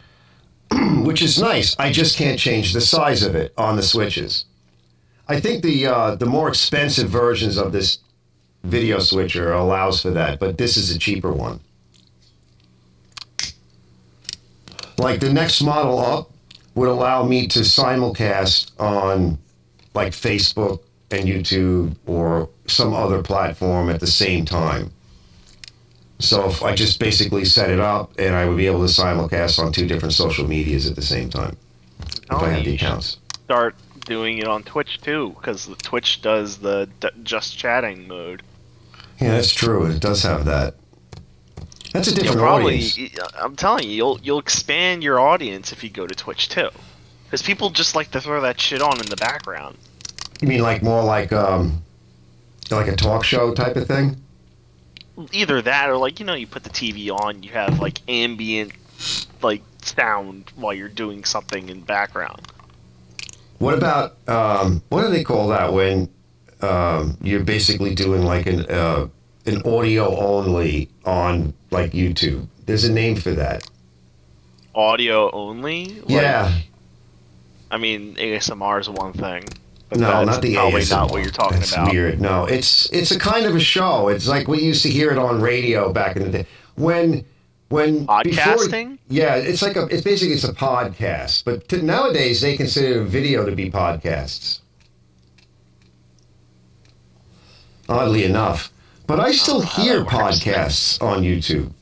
which is nice. I just can't change the size of it on the switches. I think the more expensive versions of this video switcher allows for that, but this is a cheaper one. Like the next model up would allow me to simulcast on like Facebook and YouTube or some other platform at the same time. So if I just basically set it up, and I would be able to simulcast on 2 different social medias at the same time if I had the accounts. Start doing it on Twitch too, because Twitch does the just chatting mode. Yeah, that's true. It does have that. That's a different audience. I'm telling you, you'll expand your audience if you go to Twitch too, because people just like to throw that shit on in the background. You mean like more like a talk show type of thing? Either that, or like, you put the TV on, you have like ambient like sound while you're doing something in the background. What about what do they call that when you're basically doing like an audio only on like YouTube? There's a name for that. Audio only? Yeah. I mean, ASMR is one thing. But no, not the probably ASMR. Not what you're talking that's about. Weird. No, it's a kind of a show. It's like we used to hear it on radio back in the day. When podcasting? It's basically a podcast. But nowadays they consider video to be podcasts. Oddly enough, but I still hear podcasts on YouTube.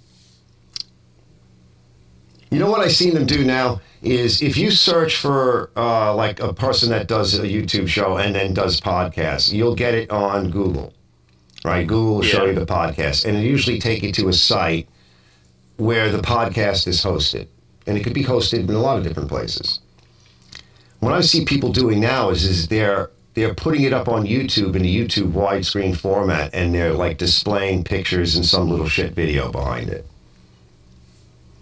You know what I've seen them do now is if you search for like a person that does a YouTube show and then does podcasts, you'll get it on Google, right? Google will show you the podcast, and it usually take you to a site where the podcast is hosted, and it could be hosted in a lot of different places. What I see people doing now is they're putting it up on YouTube in a YouTube widescreen format, and they're like displaying pictures and some little shit video behind it.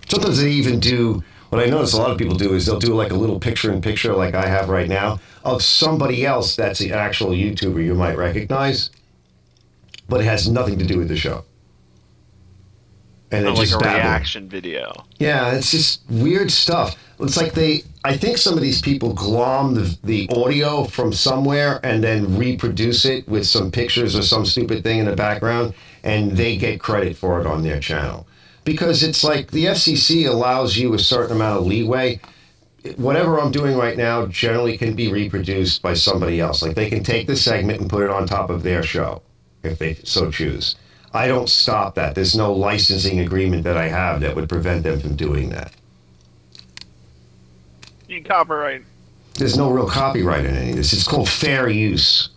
Sometimes they even do, what I notice a lot of people do is they'll do like a little picture-in-picture like I have right now of somebody else that's an actual YouTuber you might recognize, but it has nothing to do with the show. And like a reaction video. Yeah, it's just weird stuff. It's like I think some of these people glom the audio from somewhere and then reproduce it with some pictures or some stupid thing in the background, and they get credit for it on their channel. Because it's like the FCC allows you a certain amount of leeway. whatever I'm doing right now generally can be reproduced by somebody else. Like they can take the segment and put it on top of their show if they so choose. I don't stop that. There's no licensing agreement that I have that would prevent them from doing that. You copyright. There's no real copyright in any of this. It's called fair use.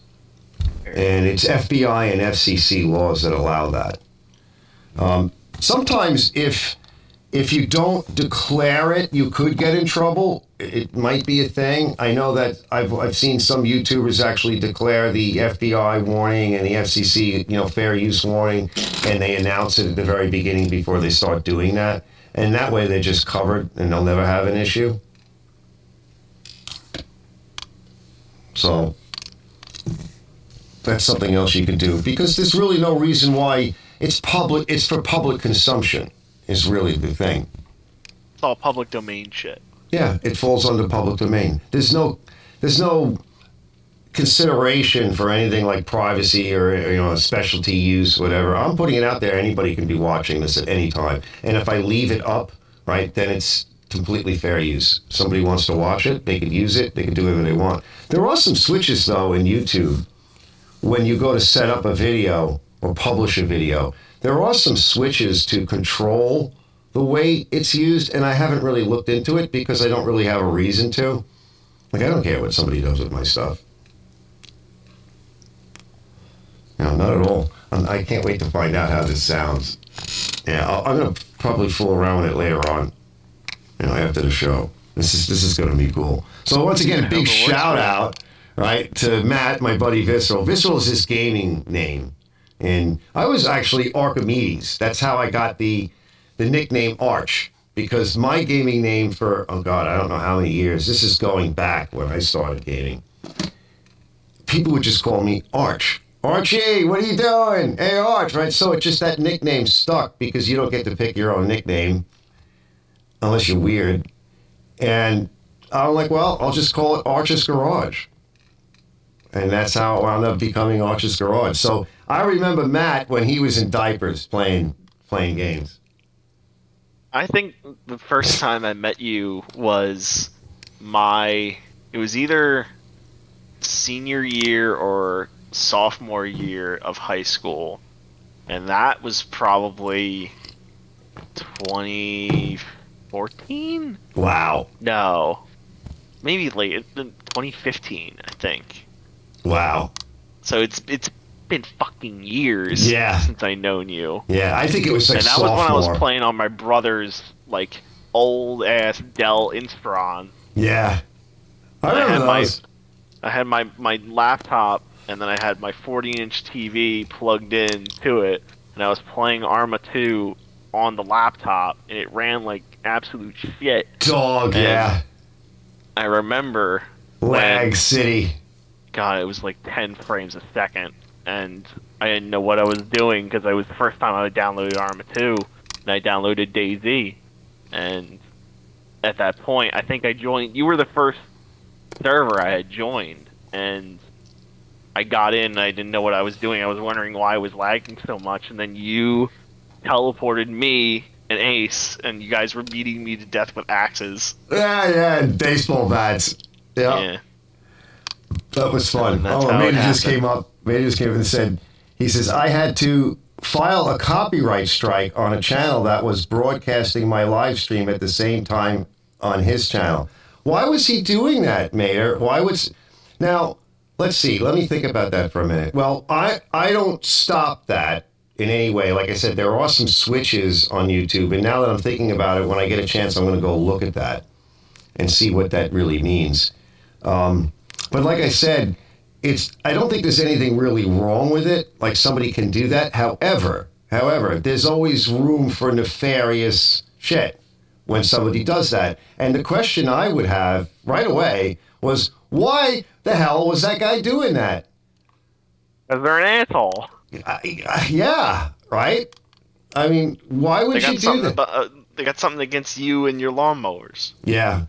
And it's FBI and FCC laws that allow that. Sometimes if you don't declare it, you could get in trouble. It might be a thing. I know that I've seen some YouTubers actually declare the FBI warning and the FCC, fair use warning, and they announce it at the very beginning before they start doing that. And that way they're just covered and they'll never have an issue. So that's something else you can do, because there's really no reason why it's public. It's for public consumption is really the thing. It's all public domain shit. Yeah, it falls under public domain. There's no consideration for anything like privacy or specialty use, whatever. I'm putting it out there. Anybody can be watching this at any time. And if I leave it up, right, then it's completely fair use. Somebody wants to watch it, they can use it, they can do whatever they want. There are some switches though in YouTube when you go to set up a video or publish a video. There are some switches to control the way it's used, and I haven't really looked into it because I don't really have a reason to. Like, I don't care what somebody does with my stuff. No, not at all. I can't wait to find out how this sounds. Yeah, I'm going to probably fool around with it later on, after the show. This is going to be cool. So once again, big shout out, right, to Matt, my buddy Visceral. Visceral is his gaming name. And I was actually Archimedes. That's how I got the nickname Arch, because my gaming name for, I don't know how many years, this is going back when I started gaming, people would just call me Arch. Archie, what are you doing? Hey, Arch, right? So it just, that nickname stuck because you don't get to pick your own nickname unless you're weird. And I'm like, well, I'll just call it Arch's Garage. And that's how it wound up becoming Arch's Garage. So I remember Matt when he was in diapers playing games. I think the first time I met you was it was either senior year or sophomore year of high school. And that was probably 2014? Wow. No. Maybe late. 2015, I think. Wow. So it's been fucking years since I known you. Yeah, I think it was like sophomore. And that was when I was playing on my brother's old ass Dell Inspiron. Yeah. I remember those. I had my laptop, and then I had my 40-inch TV plugged in to it, and I was playing Arma 2 on the laptop, and it ran like absolute shit. Dog, yeah. I remember Lag City. God, it was like 10 frames a second, and I didn't know what I was doing because it was the first time I downloaded Arma 2, and I downloaded DayZ, and at that point, I think I joined. You were the first server I had joined, and I got in, and I didn't know what I was doing. I was wondering why I was lagging so much, and then you teleported me and Ace, and you guys were beating me to death with axes. Yeah, and baseball bats. Yep. Yeah. That was fun. Matey just came up. Matey just came up and said, he says, I had to file a copyright strike on a channel that was broadcasting my live stream at the same time on his channel. Why was he doing that, Mater? Now, let's see. Let me think about that for a minute. Well, I don't stop that in any way. Like I said, there are some switches on YouTube, and now that I'm thinking about it, when I get a chance, I'm going to go look at that and see what that really means. But like I said, I don't think there's anything really wrong with it. Like, somebody can do that. However, there's always room for nefarious shit when somebody does that. And the question I would have right away was, why the hell was that guy doing that? Because they're an asshole. Yeah, right? I mean, why would you do that? They got something against you and your lawnmowers. Yeah.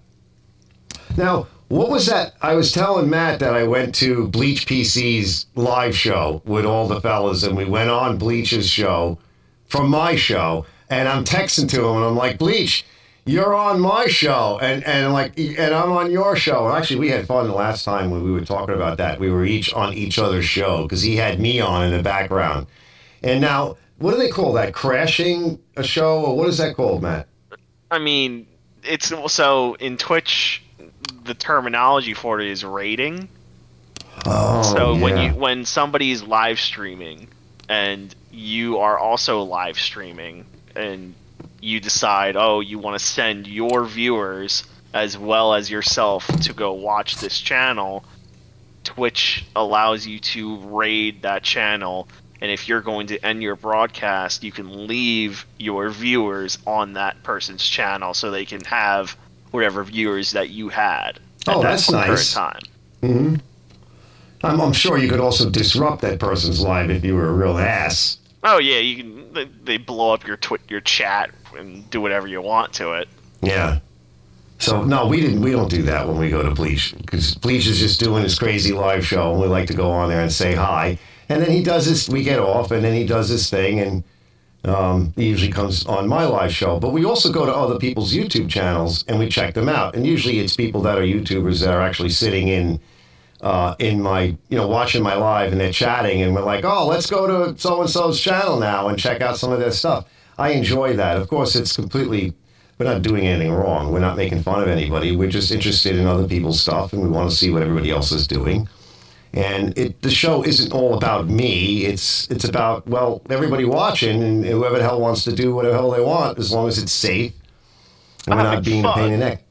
Now, what was that? I was telling Matt that I went to Bleach PC's live show with all the fellas, and we went on Bleach's show from my show, and I'm texting to him, and I'm like, Bleach, you're on my show, and I'm on your show. And actually, we had fun the last time when we were talking about that. We were each on each other's show because he had me on in the background. And now, what do they call that? Crashing a show, or what is that called, Matt? I mean, it's so in Twitch, the terminology for it is rating. Oh, so yeah. when somebody's live streaming and you are also live streaming and you decide, oh, you want to send your viewers as well as yourself to go watch this channel, Twitch allows you to raid that channel. And if you're going to end your broadcast, you can leave your viewers on that person's channel so they can have whatever viewers that you had at that's that nice. current time. Mm-hmm. I'm sure you could also disrupt that person's live if you were a real ass. Oh yeah, you can. They blow up your chat and do whatever you want to it. Yeah. So no, we don't do that when we go to Bleach, because Bleach is just doing his crazy live show, and we like to go on there and say hi. And then he does this. We get off, and then he does this thing, and he usually comes on my live show. But we also go to other people's YouTube channels and we check them out. And usually it's people that are YouTubers that are actually sitting in my, watching my live, and they're chatting, and we're like, oh, let's go to so-and-so's channel now and check out some of their stuff. I enjoy that. Of course, it's completely, we're not doing anything wrong. We're not making fun of anybody. We're just interested in other people's stuff, and we want to see what everybody else is doing. And the show isn't all about me. It's about, well, everybody watching, and whoever the hell wants to do whatever the hell they want, as long as it's safe and we're not being a pain in the neck.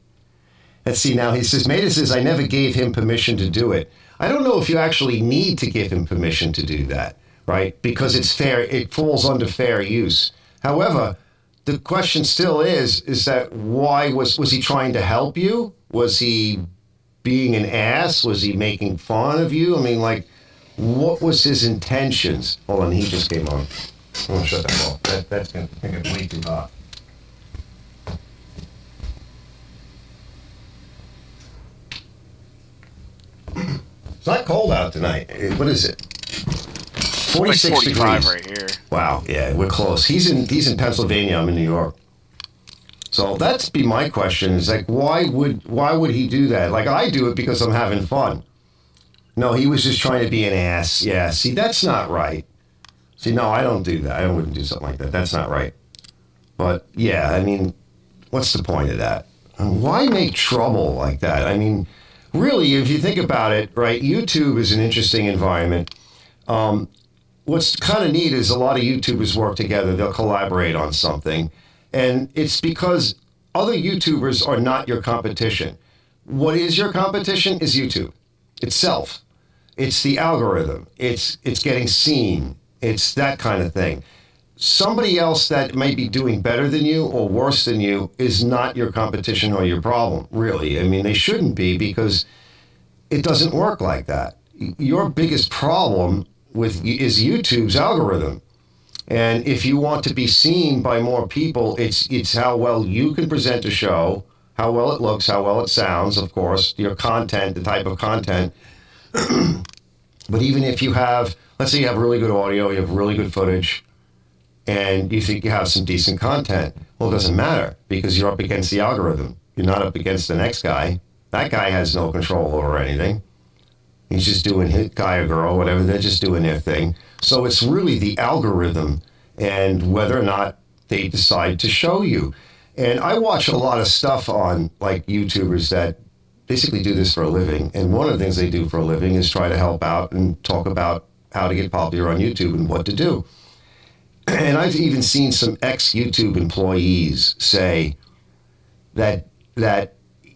Let's see, now he says, Maida says, I never gave him permission to do it. I don't know if you actually need to give him permission to do that, right? Because it's fair, it falls under fair use. However, the question still is that why was he trying to help you? Was he being an ass? Was he making fun of you? I mean, like, what was his intentions? Hold on, he just came on. I'm going to shut that off. That's going to get way too hot. It's not cold out tonight. What is it? 46 like 45 degrees. Right here. Wow, yeah, we're close. He's in Pennsylvania. I'm in New York. So that's be my question. Is like, why would he do that? Like, I do it because I'm having fun. No, he was just trying to be an ass. Yeah, see, that's not right. See, no, I don't do that. I wouldn't do something like that. That's not right. But yeah, I mean, what's the point of that? Why make trouble like that? I mean, really, if you think about it, right, YouTube is an interesting environment. What's kind of neat is a lot of YouTubers work together. They'll collaborate on something. And it's because other YouTubers are not your competition. What is your competition is YouTube itself. It's the algorithm. It's getting seen. It's that kind of thing. Somebody else that may be doing better than you or worse than you is not your competition or your problem, really. I mean, they shouldn't be, because it doesn't work like that. Your biggest problem is YouTube's algorithm. And if you want to be seen by more people, it's how well you can present a show, how well it looks, how well it sounds, of course, your content, the type of content. But even if you have, let's say you have really good audio, you have really good footage, and you think you have some decent content, well, it doesn't matter, because you're up against the algorithm. You're not up against the next guy. That guy has no control over anything. He's just doing his guy or girl, whatever. They're just doing their thing. So it's really the algorithm and whether or not they decide to show you. And I watch a lot of stuff on, like, YouTubers that basically do this for a living. And one of the things they do for a living is try to help out and talk about how to get popular on YouTube and what to do. And I've even seen some ex-YouTube employees say that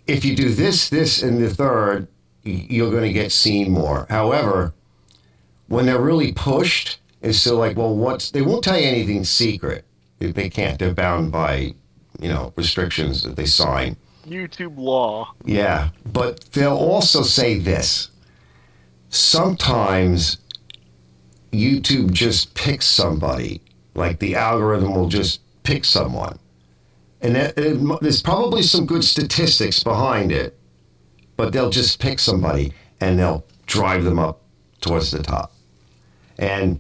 if you do this, and the third, you're going to get seen more. However, when they're really pushed, it's still like, well, they won't tell you anything secret. They can't. They're bound by, restrictions that they sign. YouTube law. Yeah, but they'll also say this. Sometimes YouTube just picks somebody. Like, the algorithm will just pick someone. And there's probably some good statistics behind it, but they'll just pick somebody and they'll drive them up towards the top. And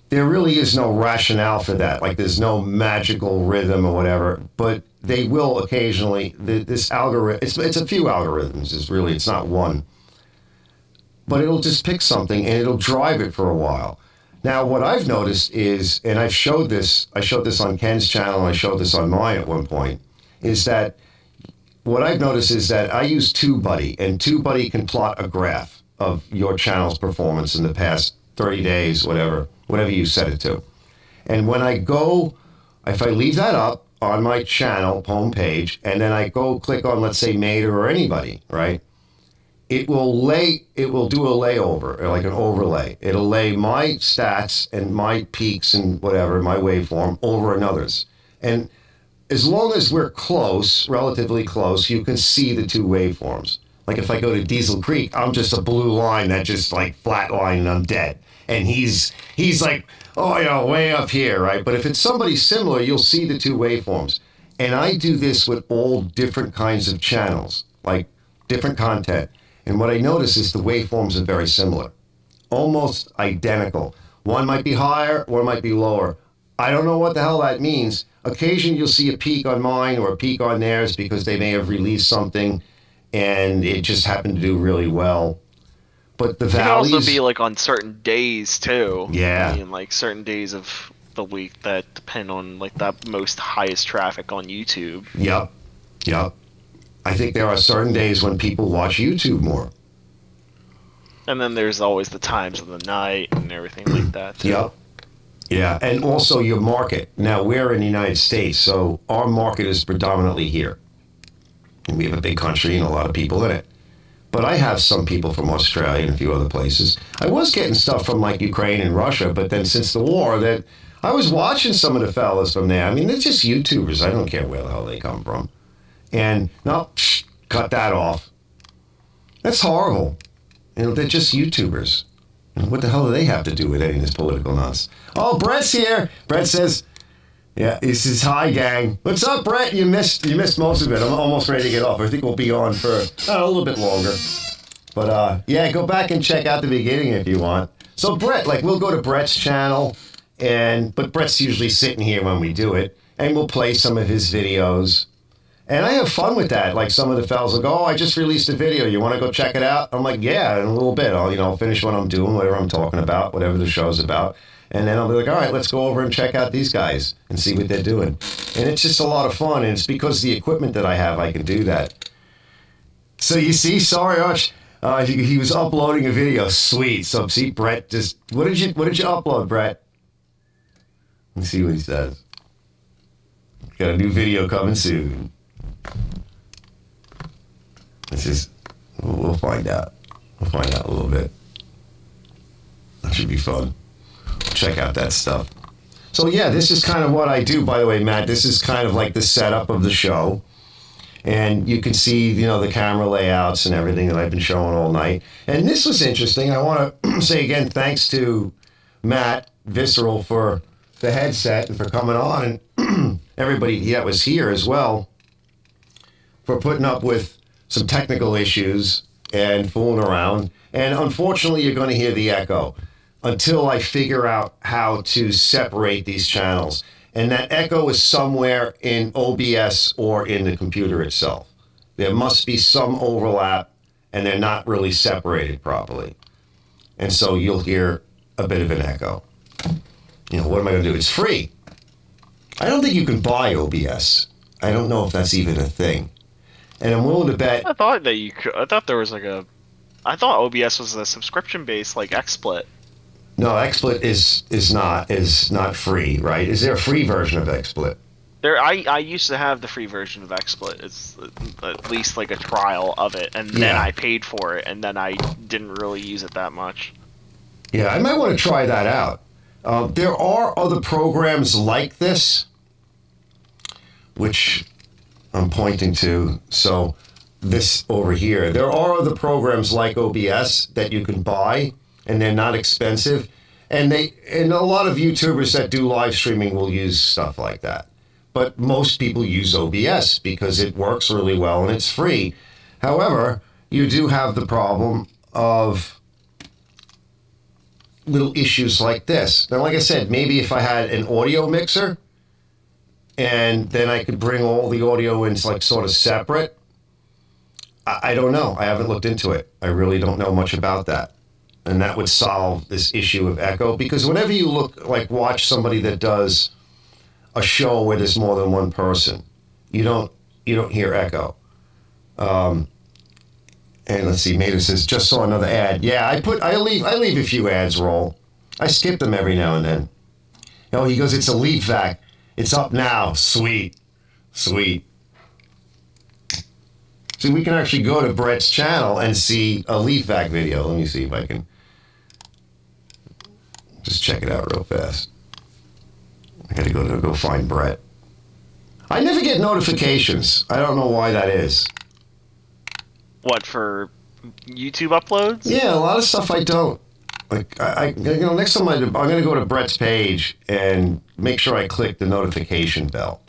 there really is no rationale for that. Like, there's no magical rhythm or whatever, but they will occasionally, this algorithm, it's a few algorithms, it's not one. But it'll just pick something and it'll drive it for a while. Now, what I've noticed is, and I showed this on Ken's channel, and I showed this on mine at one point, is that what I've noticed is that I use TubeBuddy, and TubeBuddy can plot a graph of your channel's performance in the past 30 days, whatever you set it to. And when I go, if I leave that up on my channel homepage, and then I go click on, let's say, Mater or anybody, right? It will do a layover, or like an overlay. It'll lay my stats and my peaks and whatever, my waveform, over another's. And as long as we're close, relatively close, you can see the two waveforms. Like if I go to Diesel Creek, I'm just a blue line that just like flat line and I'm dead. And he's like, way up here, right? But if it's somebody similar, you'll see the two waveforms. And I do this with all different kinds of channels, like different content. And what I notice is the waveforms are very similar, almost identical. One might be higher, one might be lower. I don't know what the hell that means. Occasionally you'll see a peak on mine or a peak on theirs because they may have released something and it just happened to do really well. But the values... It can also be like on certain days too. Yeah. I mean, like certain days of the week that depend on like that most highest traffic on YouTube. Yep. I think there are certain days when people watch YouTube more. And then there's always the times of the night and everything like that too. Yep. Yeah, and also your market. Now, we're in the United States, so our market is predominantly here. And we have a big country and a lot of people in it. But I have some people from Australia and a few other places. I was getting stuff from like Ukraine and Russia, but then since the war, that I was watching some of the fellas from there. I mean, they're just YouTubers. I don't care where the hell they come from. And no, cut that off. That's horrible. They're just YouTubers. What the hell do they have to do with any of this political nonsense? Oh, Brett's here. Brett says, yeah, he says, hi, gang. What's up, Brett? You missed most of it. I'm almost ready to get off. I think we'll be on for a little bit longer. But, yeah, go back and check out the beginning if you want. So, Brett, we'll go to Brett's channel, but Brett's usually sitting here when we do it, and we'll play some of his videos. And I have fun with that. Like some of the fellas will go, I just released a video. You want to go check it out? I'm like, yeah, in a little bit. I'll finish what I'm doing, whatever I'm talking about, whatever the show's about. And then I'll be like, all right, let's go over and check out these guys and see what they're doing. And it's just a lot of fun. And it's because of the equipment that I have, I can do that. So you see, sorry, Arch, he was uploading a video. Sweet. So see, Brett, what did you upload, Brett? Let's see what he says. Got a new video coming soon. We'll find out. We'll find out a little bit. That should be fun. Check out that stuff. So yeah, this is kind of what I do, by the way, Matt. This is kind of like the setup of the show. And you can see, the camera layouts and everything that I've been showing all night. And this was interesting. I want to say again, thanks to Matt Visceral for the headset and for coming on, and everybody that was here as well, for putting up with some technical issues and fooling around. And unfortunately, you're going to hear the echo until I figure out how to separate these channels. And that echo is somewhere in OBS or in the computer itself. There must be some overlap, and they're not really separated properly. And so you'll hear a bit of an echo. What am I going to do? It's free. I don't think you can buy OBS. I don't know if that's even a thing. And I'm willing to bet... I thought that you could... I thought there was I thought OBS was a subscription-based, like XSplit. No, XSplit is not free, right? Is there a free version of XSplit? I used to have the free version of XSplit. It's at least like a trial of it, and then I paid for it, and then I didn't really use it that much. Yeah, I might want to try that out. There are other programs like this, which I'm pointing to. So this over here, there are other programs like OBS that you can buy, and they're not expensive. And a lot of YouTubers that do live streaming will use stuff like that. But most people use OBS because it works really well and it's free. However, you do have the problem of little issues like this. Now, like I said, maybe if I had an audio mixer, and then I could bring all the audio in like sort of separate. I don't know. I haven't looked into it. I really don't know much about that. And that would solve this issue of echo, because whenever you watch somebody that does a show where there's more than one person, you don't hear echo. And let's see, Mater says, just saw another ad. Yeah, I leave a few ads roll. I skip them every now and then. Oh, he goes, it's a lead vac. It's up now. Sweet. See, we can actually go to Brett's channel and see a leaf vac video. Let me see if I can just check it out real fast. I gotta go find Brett. I never get notifications. I don't know why that is. What, for YouTube uploads? Yeah, a lot of stuff I don't. Like, next time I'm going to go to Brett's page and make sure I click the notification bell.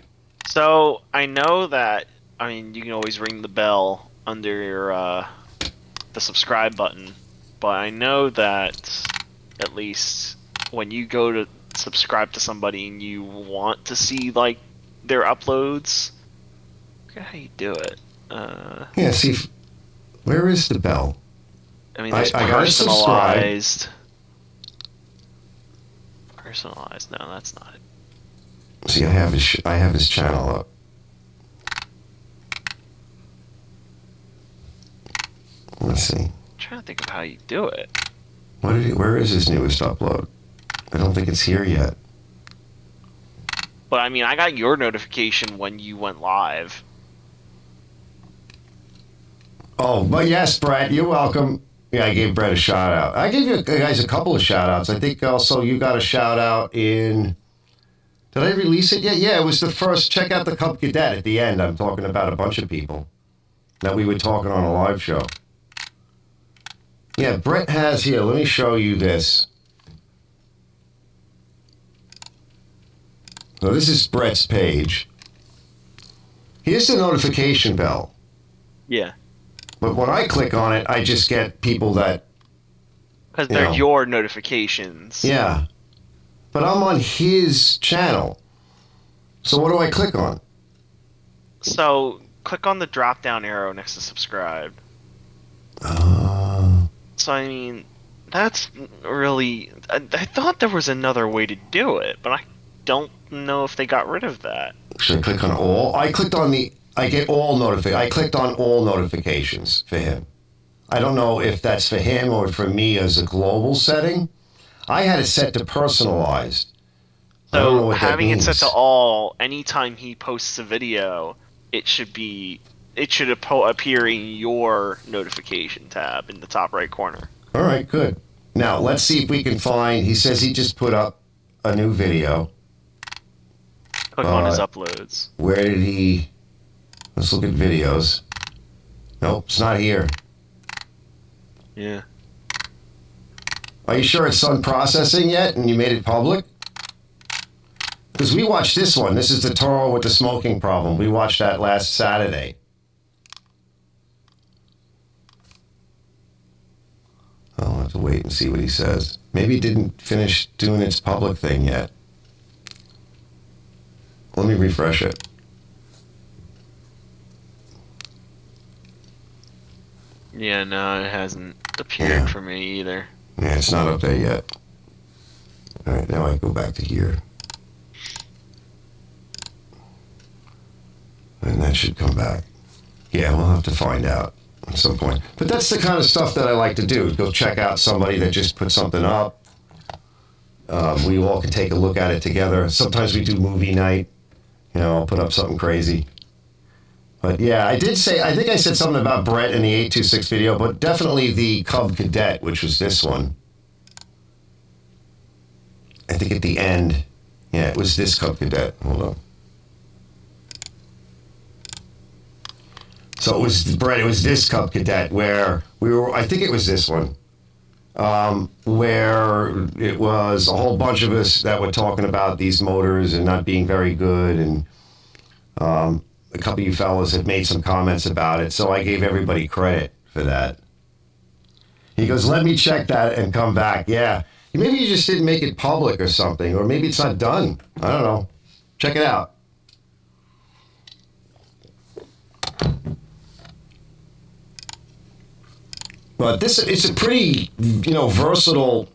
So, I know that, you can always ring the bell under your, the subscribe button, but I know that at least when you go to subscribe to somebody and you want to see, like, their uploads, look at how you do it. Yeah, see, where is the bell? There's personalized. Personalized. No, that's not it. See, I have his channel up. Let's see. I'm trying to think of how you do it. Where is his newest upload? I don't think it's here yet. But I got your notification when you went live. Oh, but yes, Brett, you're welcome. Yeah, I gave Brett a shout out. I gave you guys a couple of shout outs. I think also you got a shout out in. Did I release it yet? Yeah, it was the first. Check out the Cub-Cadet at the end. I'm talking about a bunch of people that we were talking on a live show. Yeah, Brett has here. Let me show you this. So this is Brett's page. Here's the notification bell. Yeah. But when I click on it, I just get people that... Because they're your notifications. Yeah. But I'm on his channel. So what do I click on? So, click on the drop-down arrow next to subscribe. So, that's really... I thought there was another way to do it, but I don't know if they got rid of that. Should I click on all? I clicked on the... I get all notifications. I clicked on all notifications for him. I don't know if that's for him or for me as a global setting. I had it set to personalized. I don't know what that having it means. set to all, anytime he posts a video, it should appear in your notification tab in the top right corner. All right, good. Now, let's see if we can find... He says he just put up a new video. Click on his uploads. Where did he... Let's look at videos. Nope, it's not here. Yeah. Are you sure it's on processing yet and you made it public? Because we watched this one. This is the Toro with the smoking problem. We watched that last Saturday. I'll have to wait and see what he says. Maybe it didn't finish doing its public thing yet. Let me refresh it. Yeah, no, it hasn't appeared for me either. Yeah, it's not up there yet. All right, now I go back to here. And that should come back. Yeah, we'll have to find out at some point. But that's the kind of stuff that I like to do. Go check out somebody that just put something up. We all can take a look at it together. Sometimes we do movie night. I'll put up something crazy. But yeah, I think I said something about Brett in the 826 video, but definitely the Cub-Cadet, which was this one. I think at the end, yeah, it was this Cub-Cadet. Hold on. So it was Brett, it was this Cub-Cadet where I think it was this one, where it was a whole bunch of us that were talking about these motors and not being very good, and a couple of you fellas had made some comments about it, so I gave everybody credit for that. He goes, let me check that and come back. Yeah, maybe you just didn't make it public or something, or maybe it's not done. I don't know. Check it out. But it's a pretty, versatile.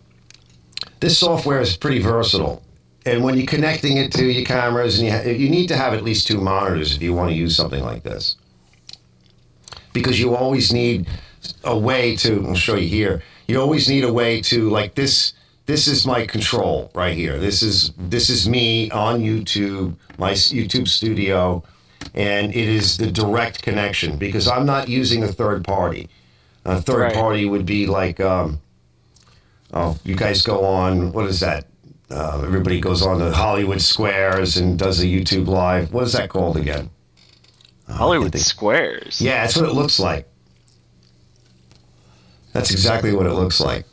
This software is pretty versatile. And when you're connecting it to your cameras, and you need to have at least 2 monitors if you want to use something like this. Because you always need a way to, I'll show you here, you always need a way to, like this is my control right here. This is me on YouTube, my YouTube studio, and it is the direct connection because I'm not using a third party. A third party would be like, you guys go on, what is that? Everybody goes on to Hollywood Squares and does a YouTube live. What is that called again? Hollywood Squares? Yeah, that's what it looks like. That's exactly what it looks like.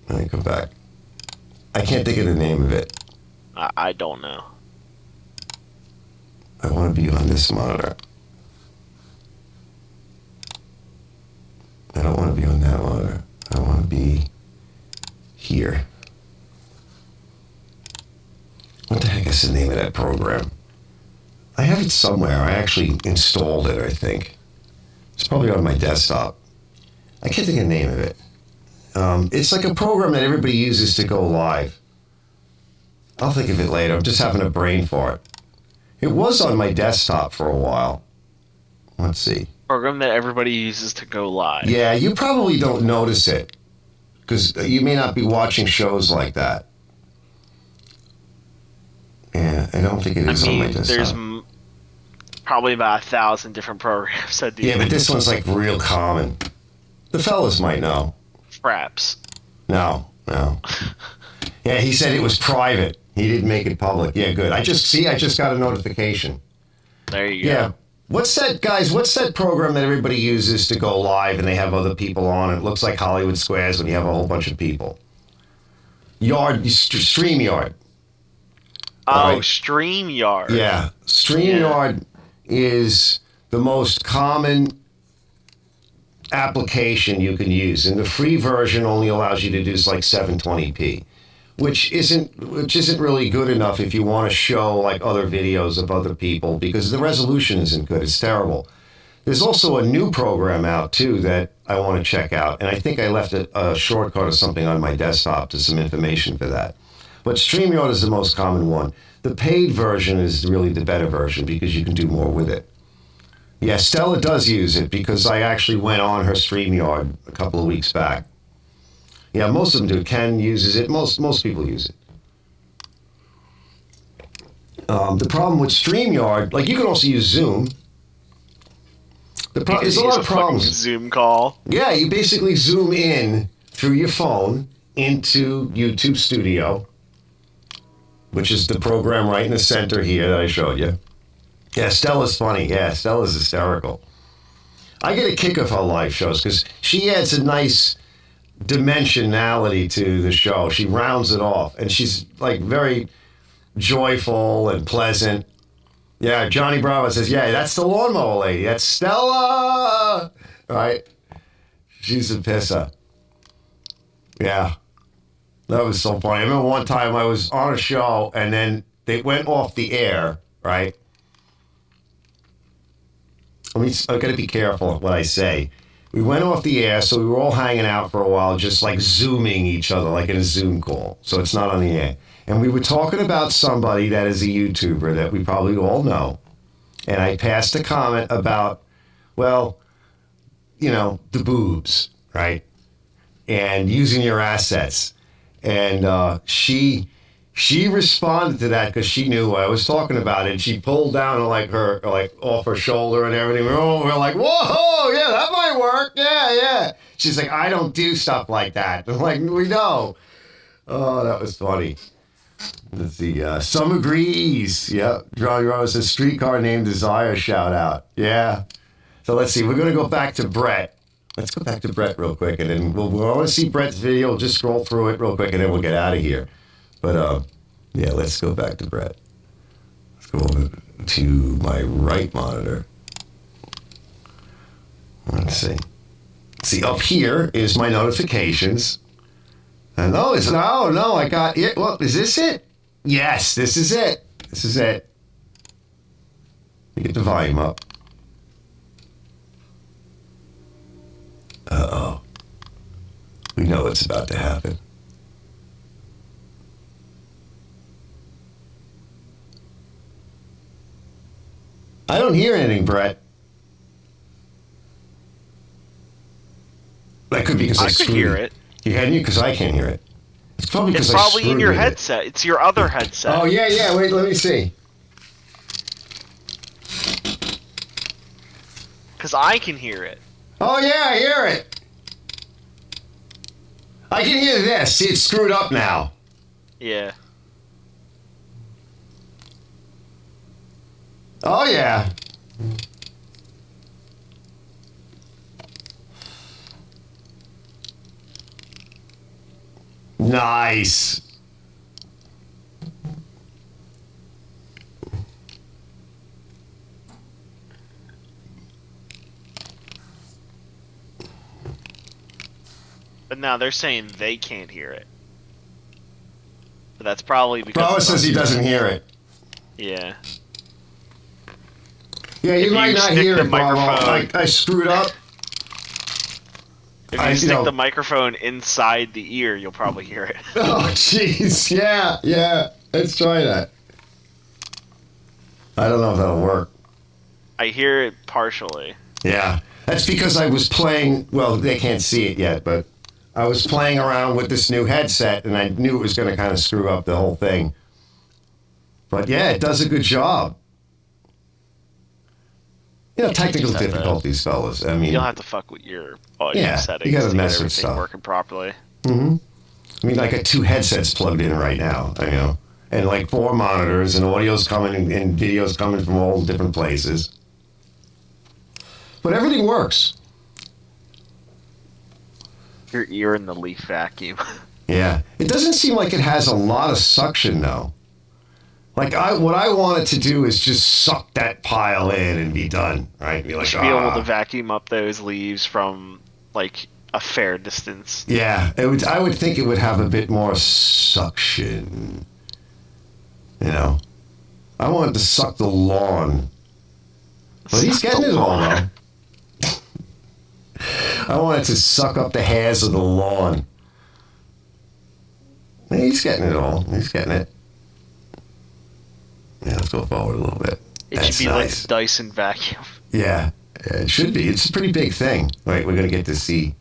Let me come back. I can't think of the name of it. I don't know. I want to be on this monitor. I don't want to be on that monitor. I want to be here. What the heck is the name of that program? I have it somewhere. I actually installed it, I think. It's probably on my desktop. I can't think of the name of it. It's like a program that everybody uses to go live. I'll think of it later. I'm just having a brain fart. It was on my desktop for a while. Let's see. Program that everybody uses to go live. Yeah, you probably don't notice it because you may not be watching shows like that. Yeah, I don't think it is on my desktop. There's probably about 1,000 different programs that do. Yeah, but this one's like real common. The fellas might know. Fraps. No. Yeah, he said it was private. He didn't make it public. Yeah, good. I just got a notification. There you go. Yeah. What's that program that everybody uses to go live and they have other people on? It looks like Hollywood Squares when you have a whole bunch of people. StreamYard. Oh, right. StreamYard. Yeah. StreamYard is the most common application you can use. And the free version only allows you to do like 720p. Which isn't really good enough if you want to show like other videos of other people because the resolution isn't good. It's terrible. There's also a new program out too that I want to check out, and I think I left a shortcut or something on my desktop to some information for that. But StreamYard is the most common one. The paid version is really the better version because you can do more with it. Yeah, Stella does use it because I actually went on her StreamYard a couple of weeks back. Yeah, most of them do. Ken uses it. Most people use it. The problem with StreamYard, like you can also use Zoom. There's a lot of problems. Zoom call. Yeah, you basically zoom in through your phone into YouTube Studio, which is the program right in the center here that I showed you. Yeah, Stella's funny. Yeah, Stella's hysterical. I get a kick of her live shows because she adds a nice dimensionality to the show. She rounds it off, and she's like very joyful and pleasant. Yeah, Johnny Bravo says, yeah, that's the lawnmower lady. That's Stella. Right? She's a pisser. Yeah. That was so funny. I remember one time I was on a show, and then they went off the air, right? I've got to be careful what I say. We went off the air, so we were all hanging out for a while, just like Zooming each other, like in a Zoom call. So it's not on the air. And we were talking about somebody that is a YouTuber that we probably all know. And I passed a comment about, well, the boobs, right? And using your assets. And she responded to that because she knew I was talking about it. She pulled down like off her shoulder and everything. We're like, whoa, yeah, that might work. Yeah. She's like, I don't do stuff like that. I'm like, we know. Oh, that was funny. Let's see. Some agrees. Yep. Johnny Rose says streetcar named Desire shout out. Yeah. So let's see. We're going to go back to Brett. Let's go back to Brett real quick, and then we'll want to see Brett's video. We'll just scroll through it real quick, and then we'll get out of here. But, yeah, let's go back to Brett. Let's go over to my right monitor. Let's see. See, up here is my notifications. And no, I got it. Well, is this it? Yes, this is it. This is it. Let me get the volume up. Uh-oh. We know what's about to happen. I don't hear anything, Brett. That could be because I could screwed hear it. You had because I can't hear it. It's probably because It's I probably in screwed your with it. headset. It's your other headset. Oh, yeah. Wait, let me see. Because I can hear it. Oh, yeah, I hear it. I can hear this. See, it's screwed up now. Yeah. Oh, yeah. Nice. But now they're saying they can't hear it. But that's probably because... Bro says he doesn't hear it. Yeah. Yeah, you might not hear it, microphone. I screwed up. If you stick the microphone inside the ear, you'll probably hear it. Oh, jeez. Yeah. Let's try that. I don't know if that'll work. I hear it partially. Yeah. That's because I was playing, well, they can't see it yet, but I was playing around with this new headset, and I knew it was going to kind of screw up the whole thing. But yeah, it does a good job. You know, technical difficulties, fellas. I mean, you'll have to fuck with your audio settings. You gotta to mess get with everything stuff. working properly. Mm-hmm. I mean, I got 2 headsets plugged in right now, you know, and like 4 monitors, and audio's coming and video's coming from all different places. But everything works. Your ear in the leaf vacuum. Yeah. It doesn't seem like it has a lot of suction, though. Like, what I wanted to do is just suck that pile in and be done, right? Be like, you should be able to vacuum up those leaves from, like, a fair distance. Yeah. I would think it would have a bit more suction. You know? I wanted to suck the lawn. But he's getting it all, though. I wanted to suck up the hairs of the lawn. He's getting it all. He's getting it. Yeah, let's go forward a little bit. It should be nice. Like Dyson vacuum. Yeah, it should be. It's a pretty big thing. Right, we're going to get to see.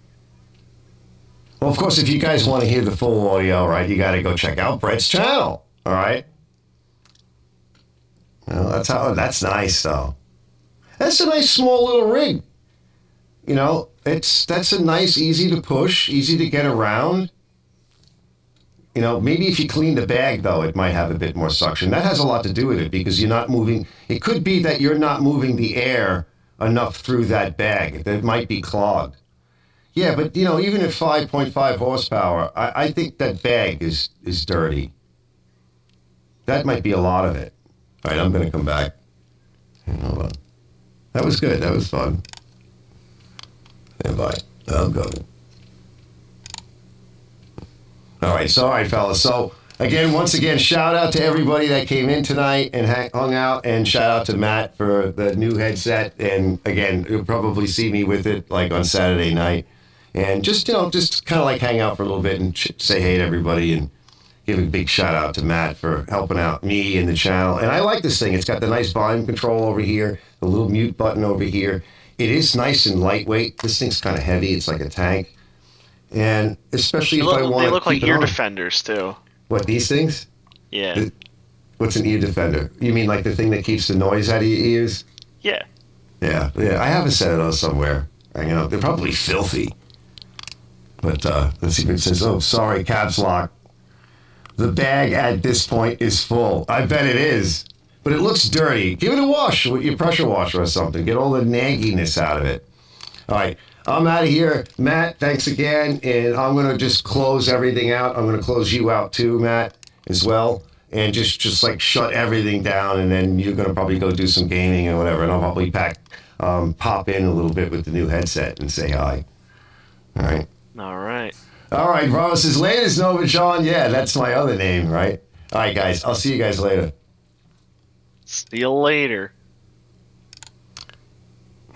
Well, of course, if you guys want to hear the full audio, right, you got to go check out Brett's channel. All right? Well, that's nice, though. That's a nice small little rig. You know, that's a nice, easy to push, easy to get around. You know, maybe if you clean the bag, though, it might have a bit more suction. That has a lot to do with it because you're not moving. It could be that you're not moving the air enough through that bag. That might be clogged. Yeah, but, you know, even at 5.5 horsepower, I think that bag is dirty. That might be a lot of it. All right, I'm going to come back. Hold on. That was good. That was fun. Stand by. I'm going. All right, fellas. So, once again, shout out to everybody that came in tonight and hung out, and shout out to Matt for the new headset. And again, you'll probably see me with it like on Saturday night. And just kind of like hang out for a little bit and say hey to everybody and give a big shout out to Matt for helping out me and the channel. And I like this thing. It's got the nice volume control over here, the little mute button over here. It is nice and lightweight. This thing's kind of heavy. It's like a tank. And especially if I want to they look like keep ear it on. defenders too. What, these things? Yeah. What's an ear defender? You mean like the thing that keeps the noise out of your ears? Yeah. Yeah. I have a set of those somewhere. You know, they're probably filthy. But let's see if it says, oh, sorry, caps lock. The bag at this point is full. I bet it is. But it looks dirty. Give it a wash with your pressure washer or something. Get all the nagginess out of it. All right. I'm out of here. Matt, thanks again. And I'm going to just close everything out. I'm going to close you out too, Matt, as well. And just like shut everything down. And then you're going to probably go do some gaming and whatever. And I'll probably pop in a little bit with the new headset and say hi. All right. All right. Bravo says, latest Nova John. Yeah, that's my other name, right? All right, guys. I'll see you guys later. See you later.